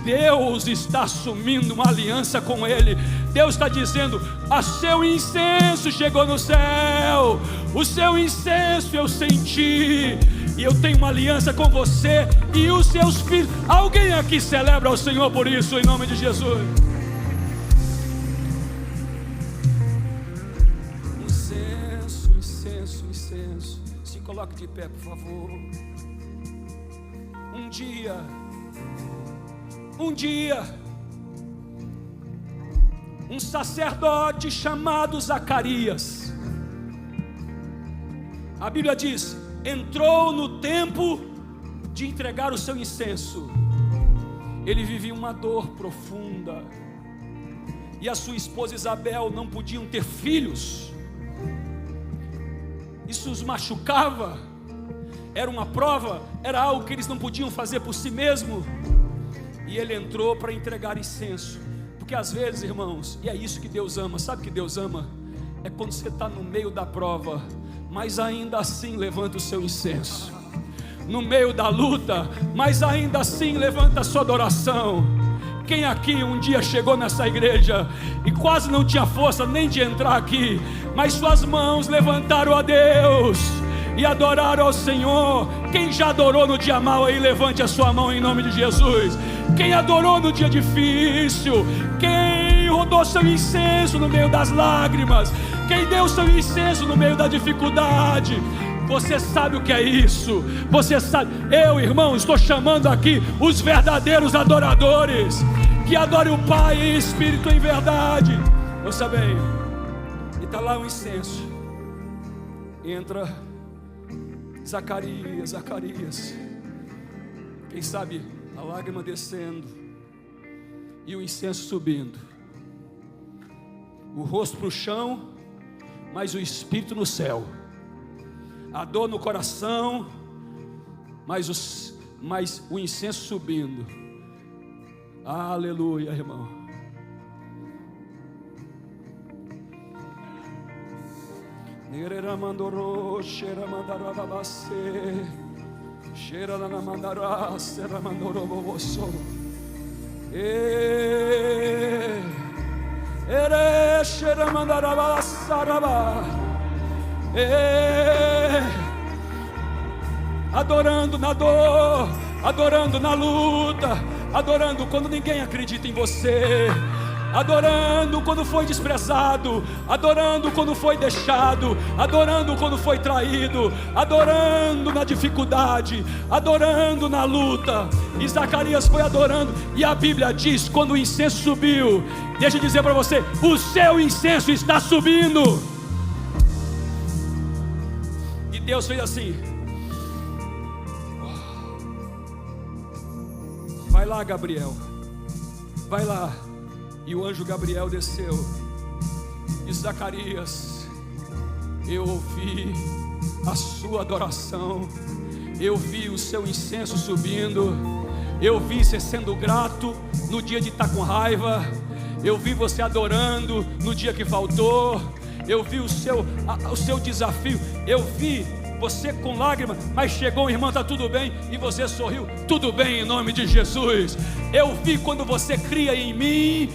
Deus está assumindo uma aliança com ele. Deus está dizendo: a seu incenso chegou no céu, o seu incenso eu senti, e eu tenho uma aliança com você e os seus filhos. Alguém aqui celebra ao Senhor por isso, em nome de Jesus? Incenso, incenso, incenso. Se coloque de pé, por favor. Um dia, um sacerdote chamado Zacarias, a Bíblia diz, entrou no tempo de entregar o seu incenso. Ele vivia uma dor profunda, e a sua esposa Isabel não podiam ter filhos. Isso os machucava, era uma prova, era algo que eles não podiam fazer por si mesmos. E ele entrou para entregar incenso. Porque às vezes, irmãos, e é isso que Deus ama. Sabe o que Deus ama? É quando você está no meio da prova, mas ainda assim levanta o seu incenso. No meio da luta, mas ainda assim levanta a sua adoração. Quem aqui um dia chegou nessa igreja e quase não tinha força nem de entrar aqui, mas suas mãos levantaram a Deus e adoraram ao Senhor? Quem já adorou no dia mau aí, levante a sua mão em nome de Jesus. Quem adorou no dia difícil? Quem rodou seu incenso no meio das lágrimas? Quem deu seu incenso no meio da dificuldade? Você sabe o que é isso? Você sabe. Eu, irmão, estou chamando aqui os verdadeiros adoradores, que adorem o Pai em espírito e em verdade. Ouça bem, e está lá o incenso. Entra Zacarias, Zacarias. Quem sabe a lágrima descendo e o incenso subindo, o rosto para o chão, mas o espírito no céu, a dor no coração, mas o incenso subindo. Aleluia, irmão. Nerera mandorô, cheira mandarababacê, cheira na mandará, serra mandorô bobossô. Ere cheira mandarabalassarabá. Adorando na dor, adorando na luta, adorando quando ninguém acredita em você, adorando quando foi desprezado, adorando quando foi deixado, adorando quando foi traído, adorando na dificuldade, adorando na luta. E Zacarias foi adorando, e a Bíblia diz: quando o incenso subiu, deixa eu dizer para você, o seu incenso está subindo. E Deus fez assim: vai lá, Gabriel, vai lá. E o anjo Gabriel desceu. E Zacarias, eu ouvi a sua adoração, eu vi o seu incenso subindo, eu vi você sendo grato no dia de estar com raiva, eu vi você adorando no dia que faltou, eu vi o seu desafio, eu vi você com lágrimas, mas chegou, irmã, está tudo bem, e você sorriu, tudo bem em nome de Jesus. Eu vi quando você cria em mim,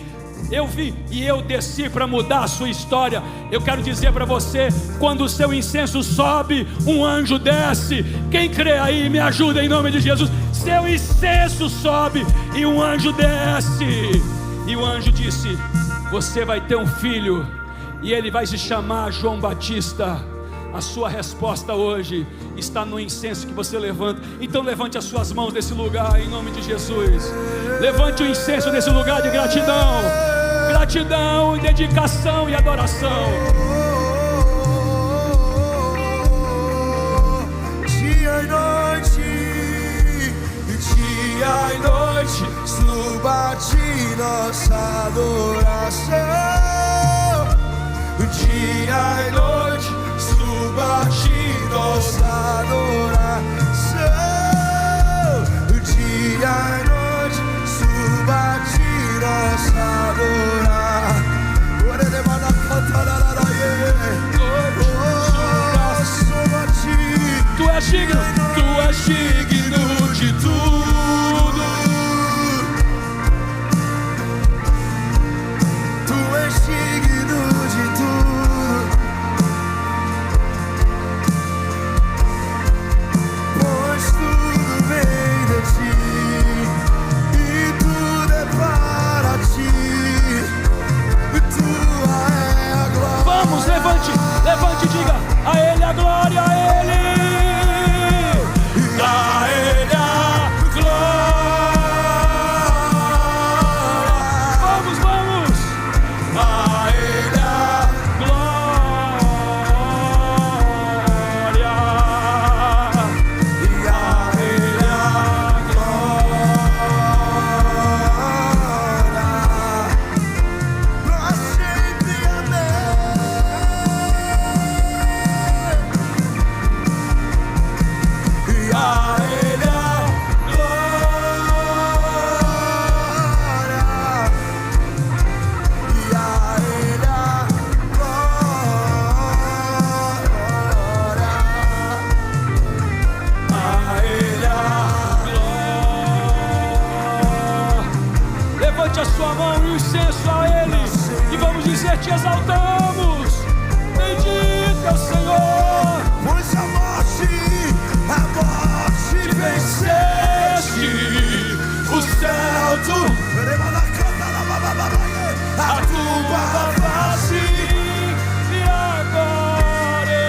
eu vi, e eu desci para mudar a sua história. Eu quero dizer para você, quando o seu incenso sobe, um anjo desce. Quem crê aí, me ajuda em nome de Jesus. Seu incenso sobe e um anjo desce. E o anjo disse: você vai ter um filho, e ele vai se chamar João Batista. A sua resposta hoje está no incenso que você levanta. Então levante as suas mãos desse lugar em nome de Jesus. Levante o incenso desse lugar de gratidão. Gratidão e dedicação e adoração. Dia e noite, dia e noite, suba a ti nossa adoração. Dia e noite, suba a ti nossa adoração. Dia e noite, suba a ti nossa adoração. Tu és digno de tudo. Tu és digno de tudo. Pois tudo vem de ti e tudo é para ti. Tua é a glória. Vamos, levante e diga: a Ele a glória, a Ele. A Ele a glória. Vamos. A Ele a glória. E a Ele a Pra sempre, amém. E a Ele a glória. E a Ele a glória. A Ele a glória. Levante a sua mão e o incenso a Ele, e vamos dizer: te exaltamos. Bendito é o Senhor. Pois a morte venceste, o céu tu, a tua face, E agora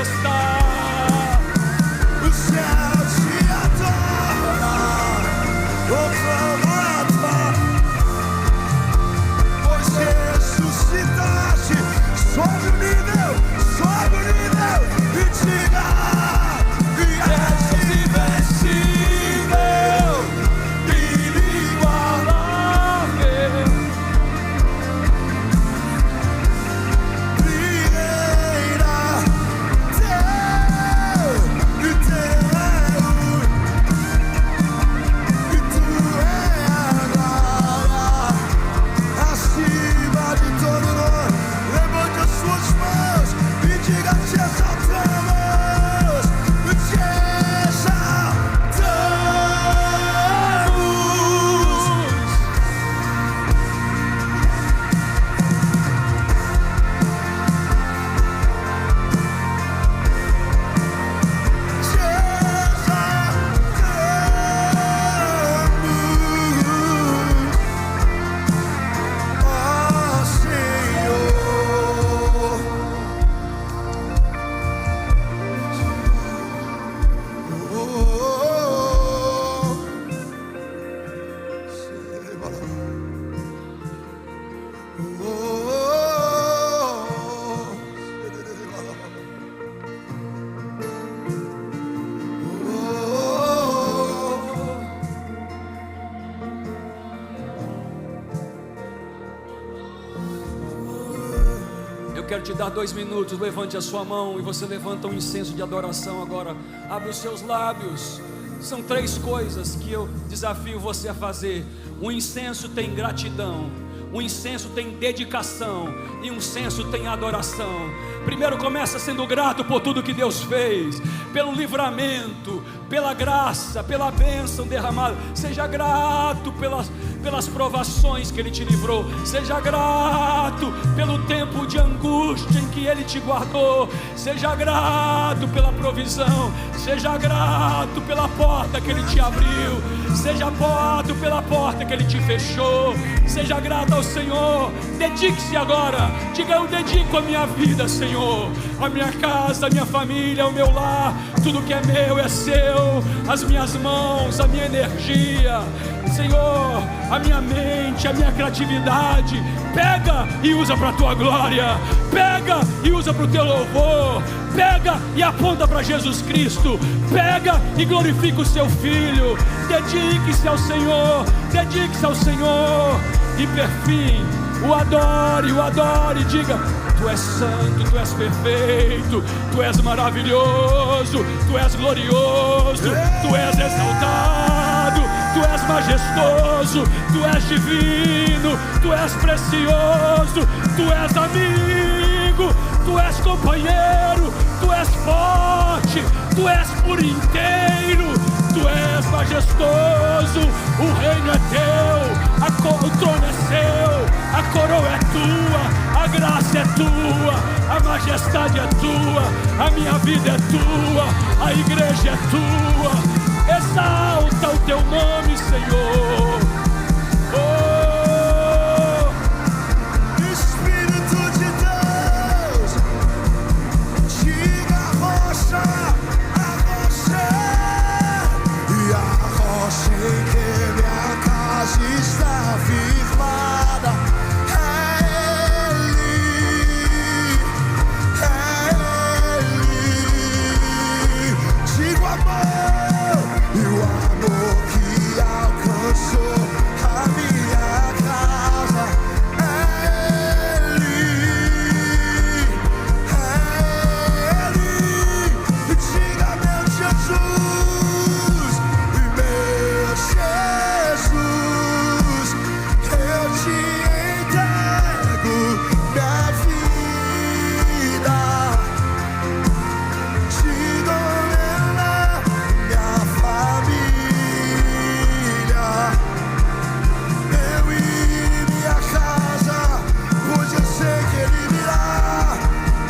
está o céu te adora, proclama a tua, pois ressuscitaste sobre o nível, e Eu quero te dar 2 minutos. Levante a sua mão e você levanta um incenso de adoração agora. Abre os seus lábios. São 3 coisas que eu desafio você a fazer. O incenso tem gratidão, o incenso tem dedicação e o incenso tem adoração. Primeiro começa sendo grato por tudo que Deus fez, pelo livramento, pela graça, pela bênção derramada. Seja grato pelas provações que Ele te livrou. Seja grato pelo tempo de angústia em que Ele te guardou. Seja grato pela provisão. Seja grato pela porta que Ele te abriu. Seja grato pela porta que Ele te fechou. Seja grato ao Senhor. Dedique-se agora. Diga: eu dedico a minha vida, Senhor, a minha casa, a minha família, o meu lar. Tudo que é meu é seu. As minhas mãos, a minha energia, Senhor, a minha mente, a minha criatividade. Pega e usa para a tua glória. Pega e usa para o teu louvor. Pega e aponta para Jesus Cristo. Pega e glorifica o seu Filho. Dedique-se ao Senhor. Dedique-se ao Senhor. E por fim, o adore, diga: Tu és santo, Tu és perfeito, Tu és maravilhoso, Tu és glorioso, Tu és exaltado, Tu és majestoso, Tu és divino, Tu és precioso, Tu és amigo, Tu és companheiro, Tu és forte, Tu és por inteiro, Tu és majestoso. O reino é teu, o trono é seu, a coroa é tua, a graça é tua, a majestade é tua, a minha vida é tua, a igreja é tua. Exalta o teu nome, Senhor. Espírito de Deus, diga a rocha, a você, e a rocha em que minha casa está firmada. Digo amor, e o amor que alcançou a minha casa. Ele, diga meu Jesus, meu Jesus, eu te entrego minha vida, te dou minha família, eu e minha casa, pois eu sei que Ele virá,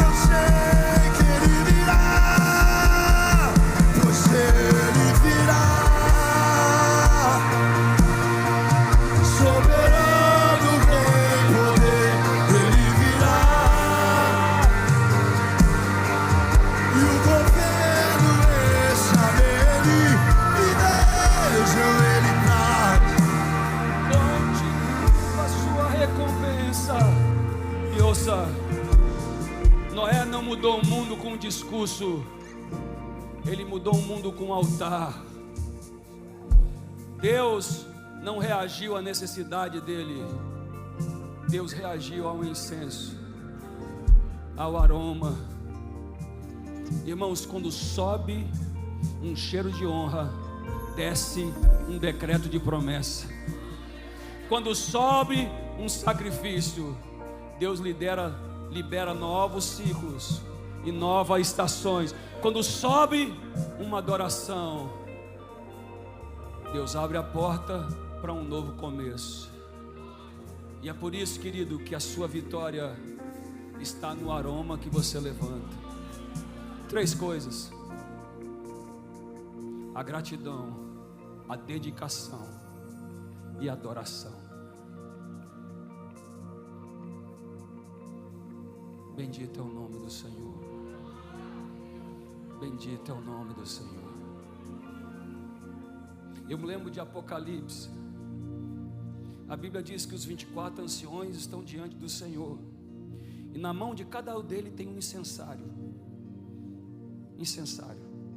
eu sei que Ele virá, pois Ele virá, soberano em poder, Ele virá, e o governo está nele, e desejam Ele traz. Conte a sua recompensa. E ouça, Noé não mudou o mundo com um discurso, ele mudou o mundo com um altar. Deus não reagiu à necessidade dele, Deus reagiu ao incenso, ao aroma. Irmãos, quando sobe um cheiro de honra, desce um decreto de promessa. Quando sobe um sacrifício, Deus libera novos ciclos e novas estações. Quando sobe uma adoração, Deus abre a porta para um novo começo. E é por isso, querido, que a sua vitória está no aroma que você levanta. 3 coisas: a gratidão, a dedicação e a adoração. Bendito é o nome do Senhor. Bendito é o nome do Senhor. Eu me lembro de Apocalipse. A Bíblia diz que os 24 anciões estão diante do Senhor, e na mão de cada um dele tem um incensário.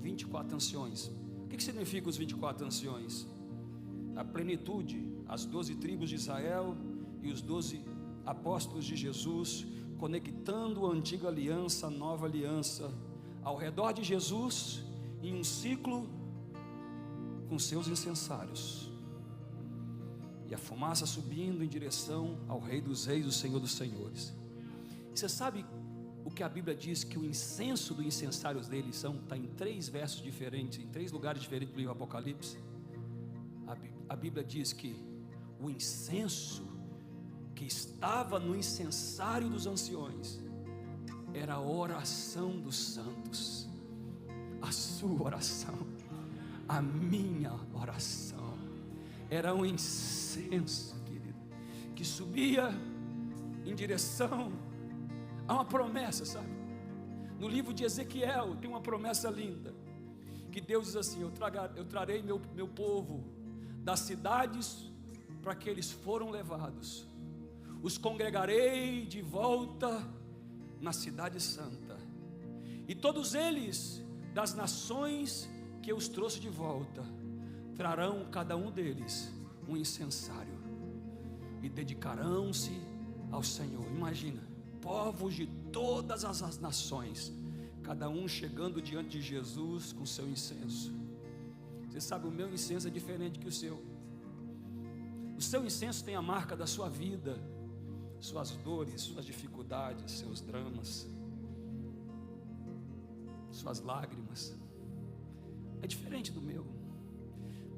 24 anciões. O que significa os 24 anciões? A plenitude, as 12 tribos de Israel e os 12 apóstolos de Jesus, conectando a antiga aliança, a nova aliança, ao redor de Jesus, em um ciclo com seus incensários, e a fumaça subindo em direção ao Rei dos Reis, o Senhor dos Senhores. Você sabe o que a Bíblia diz, que o incenso do incensário deles está em 3 versos diferentes, em 3 lugares diferentes do livro Apocalipse? A Bíblia diz que o incenso que estava no incensário dos anciões era a oração dos santos, a sua oração, a minha oração. Era um incenso, querido, que subia em direção a uma promessa, sabe? No livro de Ezequiel tem uma promessa linda, que Deus diz assim: eu trarei meu povo das cidades para que eles foram levados, os congregarei de volta na cidade santa, e todos eles das nações que eu os trouxe de volta trarão cada um deles um incensário e dedicarão-se ao Senhor. Imagina, povos de todas as nações, cada um chegando diante de Jesus com seu incenso. Você sabe, o meu incenso é diferente que o seu. O seu incenso tem a marca da sua vida, suas dores, suas dificuldades, seus dramas, suas lágrimas. É diferente do meu.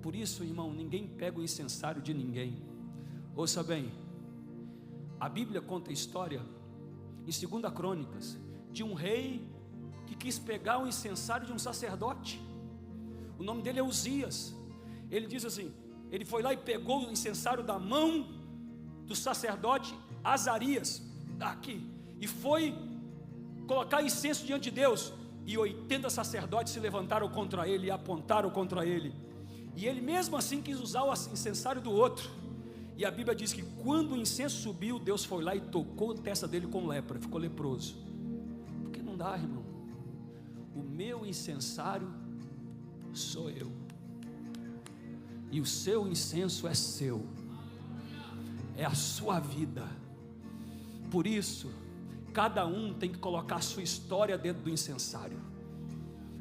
Por isso, irmão, ninguém pega o incensário de ninguém. Ouça bem, a Bíblia conta a história em 2 Crônicas de um rei que quis pegar o incensário de um sacerdote. O nome dele é Uzias. Ele diz assim, ele foi lá e pegou o incensário da mão do sacerdote Azarias, aqui, e foi colocar incenso diante de Deus, e 80 sacerdotes se levantaram contra ele e apontaram contra ele, e ele mesmo assim quis usar o incensário do outro. E a Bíblia diz que quando o incenso subiu, Deus foi lá e tocou a testa dele com lepra, ficou leproso. Porque não dá, irmão. O meu incensário sou eu, e o seu incenso é seu, é a sua vida. Por isso, cada um tem que colocar a sua história dentro do incensário,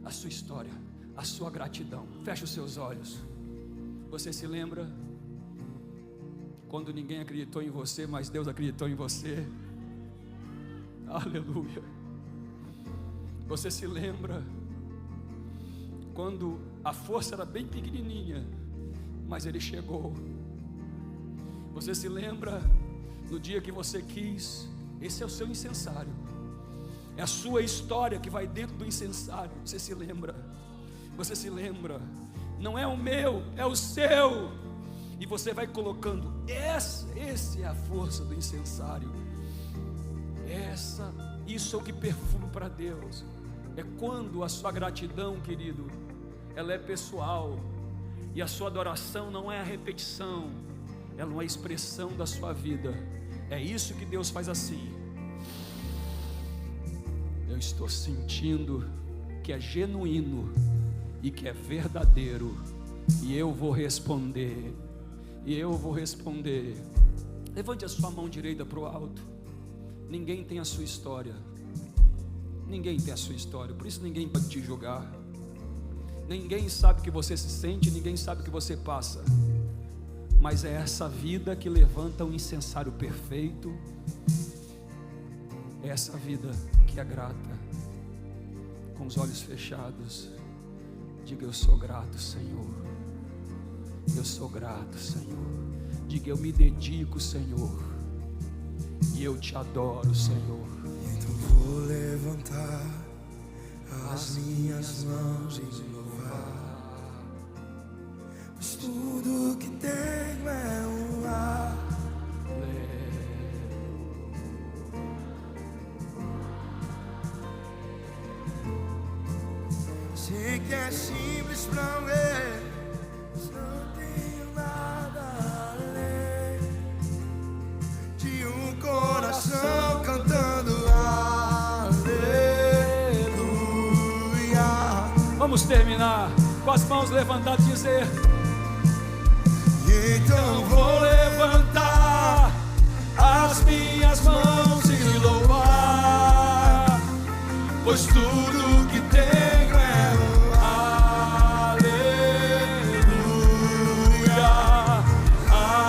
a sua história, a sua gratidão. Feche os seus olhos. Você se lembra quando ninguém acreditou em você, mas Deus acreditou em você? Aleluia. Você se lembra quando a força era bem pequenininha, mas Ele chegou? Você se lembra no dia que você quis? Esse é o seu incensário, é a sua história que vai dentro do incensário. Você se lembra? Você se lembra? Não é o meu, é o seu. E você vai colocando, essa é a força do incensário. Isso é o que perfuma para Deus. É quando a sua gratidão, querido, ela é pessoal, e a sua adoração não é a repetição, ela é uma expressão da sua vida. É isso que Deus faz assim. Eu estou sentindo que é genuíno e que é verdadeiro, e eu vou responder. Levante a sua mão direita para o alto. Ninguém tem a sua história. Ninguém tem a sua história, por isso ninguém pode te julgar. Ninguém sabe o que você se sente, ninguém sabe o que você passa. Mas é essa vida que levanta um incensário perfeito. É essa vida que é grata. Com os olhos fechados, diga: eu sou grato, Senhor. Eu sou grato, Senhor. Diga: eu me dedico, Senhor, e eu te adoro, Senhor. Então vou levantar as minhas mãos e louvar, pois tudo que tenho é um lar. Sei que é simples pra ver, mas não tenho nada além de um coração cantando aleluia. Vamos terminar com as mãos levantadas e dizer: Então vou levantar as minhas mãos e louvar. pois tudo que tenho é aleluia, aleluia.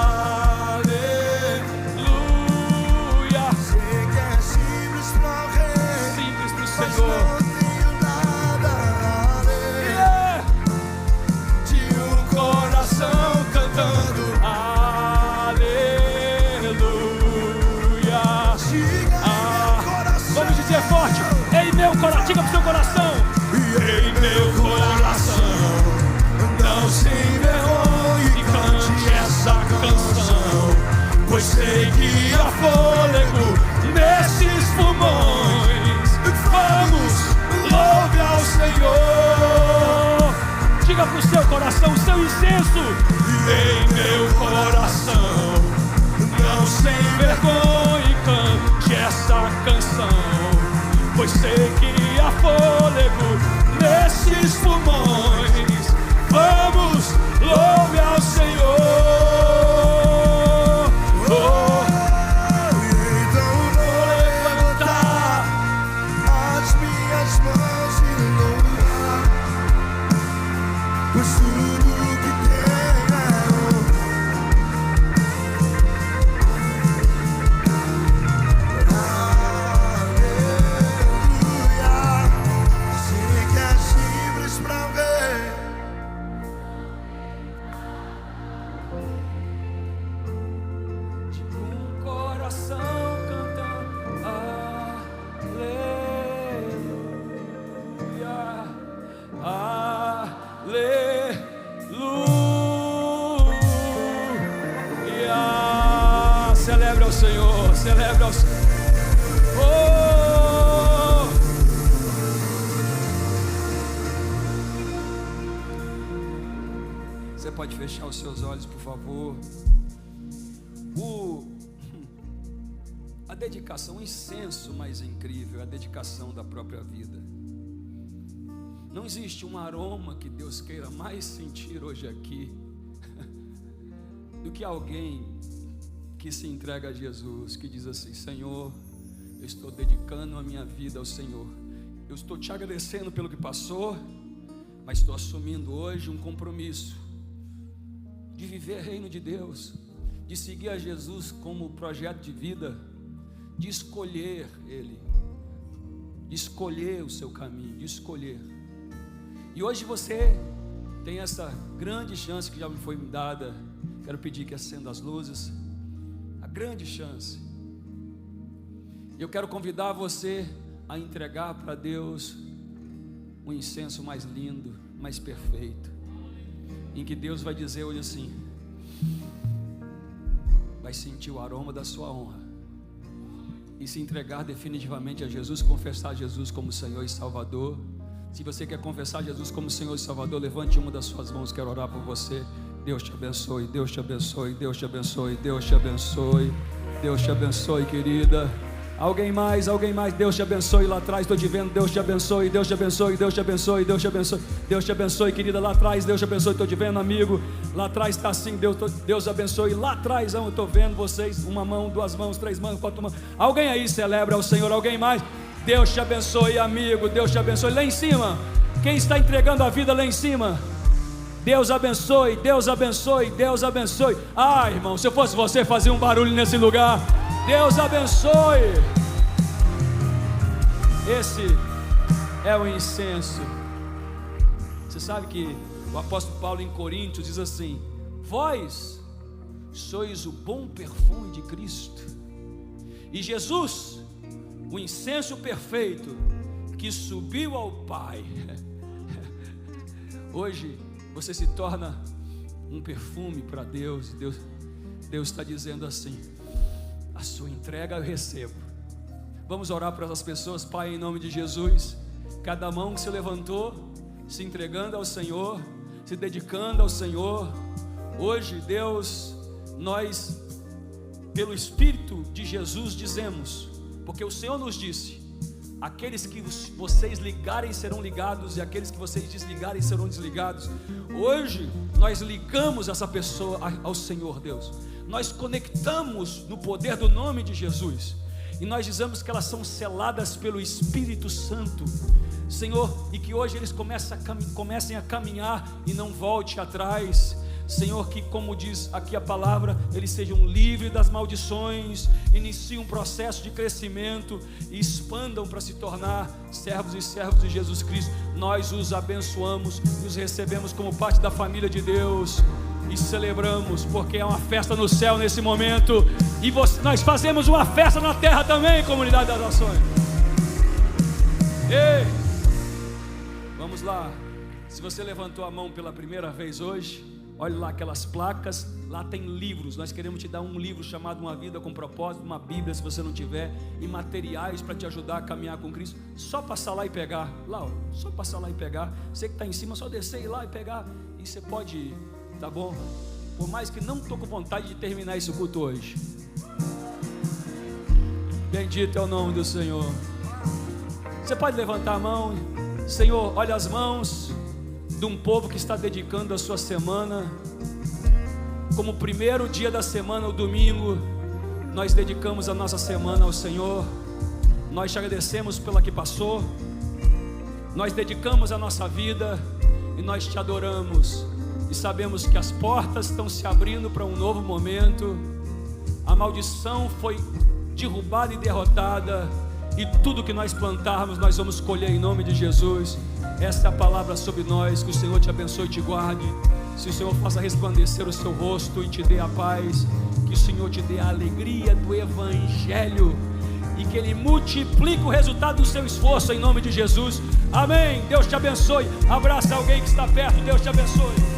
Sei que é simples para o Rei, Simples pro mas Senhor. não tenho nada além de um coração cantando. Aleluia. Diga Vamos dizer forte, em meu coração, diga pro seu coração. Em meu coração, não se envergonhe e cante essa canção, pois sei que há fôlego nesses pulmões. Vamos, louve ao Senhor. Diga pro seu coração, o seu incenso. Em meu coração, não se envergonhe e cante essa canção, pois sei que há fôlego nesses pulmões. Vamos, louve ao Senhor. Então vou levantar as minhas mãos e louvar, pois tudo que tenho é aleluia. Sei que é simples pra ver. De um coração cantando aleluia, aleluia. Celebre ao Senhor, celebre ao Senhor. Oh! Você pode fechar os seus olhos, por favor. A dedicação, o incenso mais incrível é a dedicação da própria vida. Não existe um aroma que Deus queira mais sentir hoje aqui do que alguém que se entrega a Jesus, que diz assim: Senhor, eu estou dedicando a minha vida ao Senhor. Eu estou te agradecendo pelo que passou, mas estou assumindo hoje um compromisso de viver o reino de Deus, de seguir a Jesus como projeto de vida, de escolher Ele, de escolher o seu caminho, de escolher. E hoje você tem essa grande chance que já me foi dada. Quero pedir que acenda as luzes. A grande chance. Eu quero convidar você a entregar para Deus um incenso mais lindo, mais perfeito, em que Deus vai dizer hoje assim: vai sentir o aroma da sua honra e se entregar definitivamente a Jesus, confessar Jesus como Senhor e Salvador. Se você quer confessar Jesus como Senhor e Salvador, levante uma das suas mãos, quero orar por você. Deus te abençoe, Deus te abençoe, Deus te abençoe, Deus te abençoe, Deus te abençoe, querida. Alguém mais, Deus te abençoe lá atrás, estou te vendo, Deus te abençoe, Deus te abençoe, Deus te abençoe, Deus te abençoe, Deus te abençoe, querida, lá atrás, Deus te abençoe, estou te vendo, amigo, lá atrás está assim, Deus abençoe, lá atrás, eu estou vendo vocês, uma mão, duas mãos, três mãos, quatro mãos, alguém aí celebra ao Senhor, alguém mais, Deus te abençoe, amigo, Deus te abençoe, lá em cima, quem está entregando a vida lá em cima, Deus abençoe, Deus abençoe, Deus abençoe. Ah, irmão, se eu fosse você, fazia um barulho nesse lugar. Deus abençoe. Esse é o incenso. Você sabe que o apóstolo Paulo em Coríntios diz assim: vós sois o bom perfume de Cristo. E Jesus, o incenso perfeito que subiu ao Pai. Hoje você se torna um perfume para Deus. Deus está dizendo assim: a sua entrega eu recebo. Vamos orar para essas pessoas, Pai, em nome de Jesus. Cada mão que se levantou, se entregando ao Senhor, se dedicando ao Senhor. Hoje, Deus, nós, pelo Espírito de Jesus, dizemos, porque o Senhor nos disse: aqueles que vocês ligarem serão ligados, e aqueles que vocês desligarem serão desligados. Hoje nós ligamos essa pessoa ao Senhor Deus, nós conectamos no poder do nome de Jesus, e nós dizemos que elas são seladas pelo Espírito Santo, Senhor, e que hoje eles comecem a caminhar e não volte atrás, Senhor, que como diz aqui a palavra, eles sejam livres das maldições, iniciem um processo de crescimento e expandam para se tornar servos e servas de Jesus Cristo. Nós os abençoamos, os recebemos como parte da família de Deus e celebramos, porque é uma festa no céu nesse momento, e nós fazemos uma festa na terra também, comunidade das nações. Ei, vamos lá. Se você levantou a mão pela primeira vez hoje, olha lá aquelas placas, lá tem livros. Nós queremos te dar um livro chamado Uma Vida com Propósito, uma Bíblia se você não tiver, e materiais para te ajudar a caminhar com Cristo. Só passar lá e pegar, lá ó, só passar lá e pegar. Você que está em cima, só descer e ir lá e pegar, e você pode ir, tá bom? Por mais que não estou com vontade de terminar esse culto hoje. Bendito é o nome do Senhor. Você pode levantar a mão. Senhor, olha as mãos de um povo que está dedicando a sua semana, como o primeiro dia da semana, o domingo, nós dedicamos a nossa semana ao Senhor. Nós te agradecemos pela que passou, nós dedicamos a nossa vida e nós te adoramos, e sabemos que as portas estão se abrindo para um novo momento. A maldição foi derrubada e derrotada, e tudo que nós plantarmos, nós vamos colher em nome de Jesus. Esta é a palavra sobre nós. Que o Senhor te abençoe e te guarde. Se o Senhor faça resplandecer o seu rosto e te dê a paz. Que o Senhor te dê a alegria do Evangelho, e que Ele multiplique o resultado do seu esforço em nome de Jesus. Amém. Deus te abençoe. Abraça alguém que está perto. Deus te abençoe.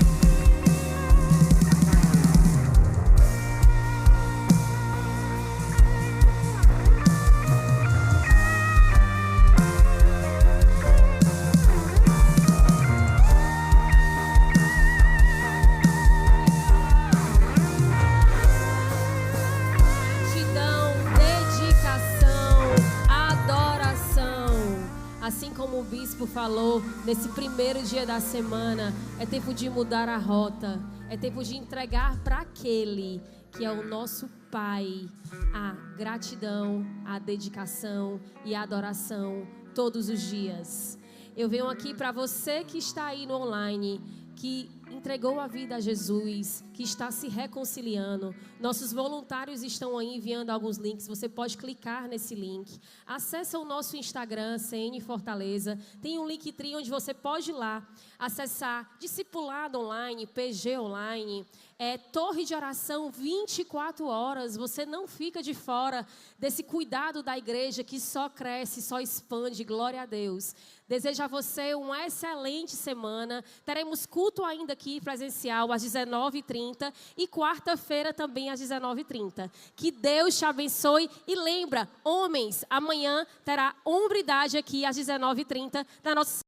Assim como o bispo falou, nesse primeiro dia da semana, é tempo de mudar a rota, é tempo de entregar para aquele que é o nosso Pai a gratidão, a dedicação e a adoração todos os dias. Eu venho aqui para você que está aí no online, que entregou a vida a Jesus, que está se reconciliando. Nossos voluntários estão aí enviando alguns links. Você pode clicar nesse link. Acesse o nosso Instagram, CN Fortaleza. Tem um Linktree onde você pode ir lá acessar Discipulado Online, PG Online, Torre de Oração 24 horas. Você não fica de fora desse cuidado da igreja que só cresce, só expande. Glória a Deus. Desejo a você uma excelente semana. Teremos culto ainda aqui presencial às 19h30 e quarta-feira também às 19h30. Que Deus te abençoe e lembra, homens, amanhã terá hombridade aqui às 19h30 na nossa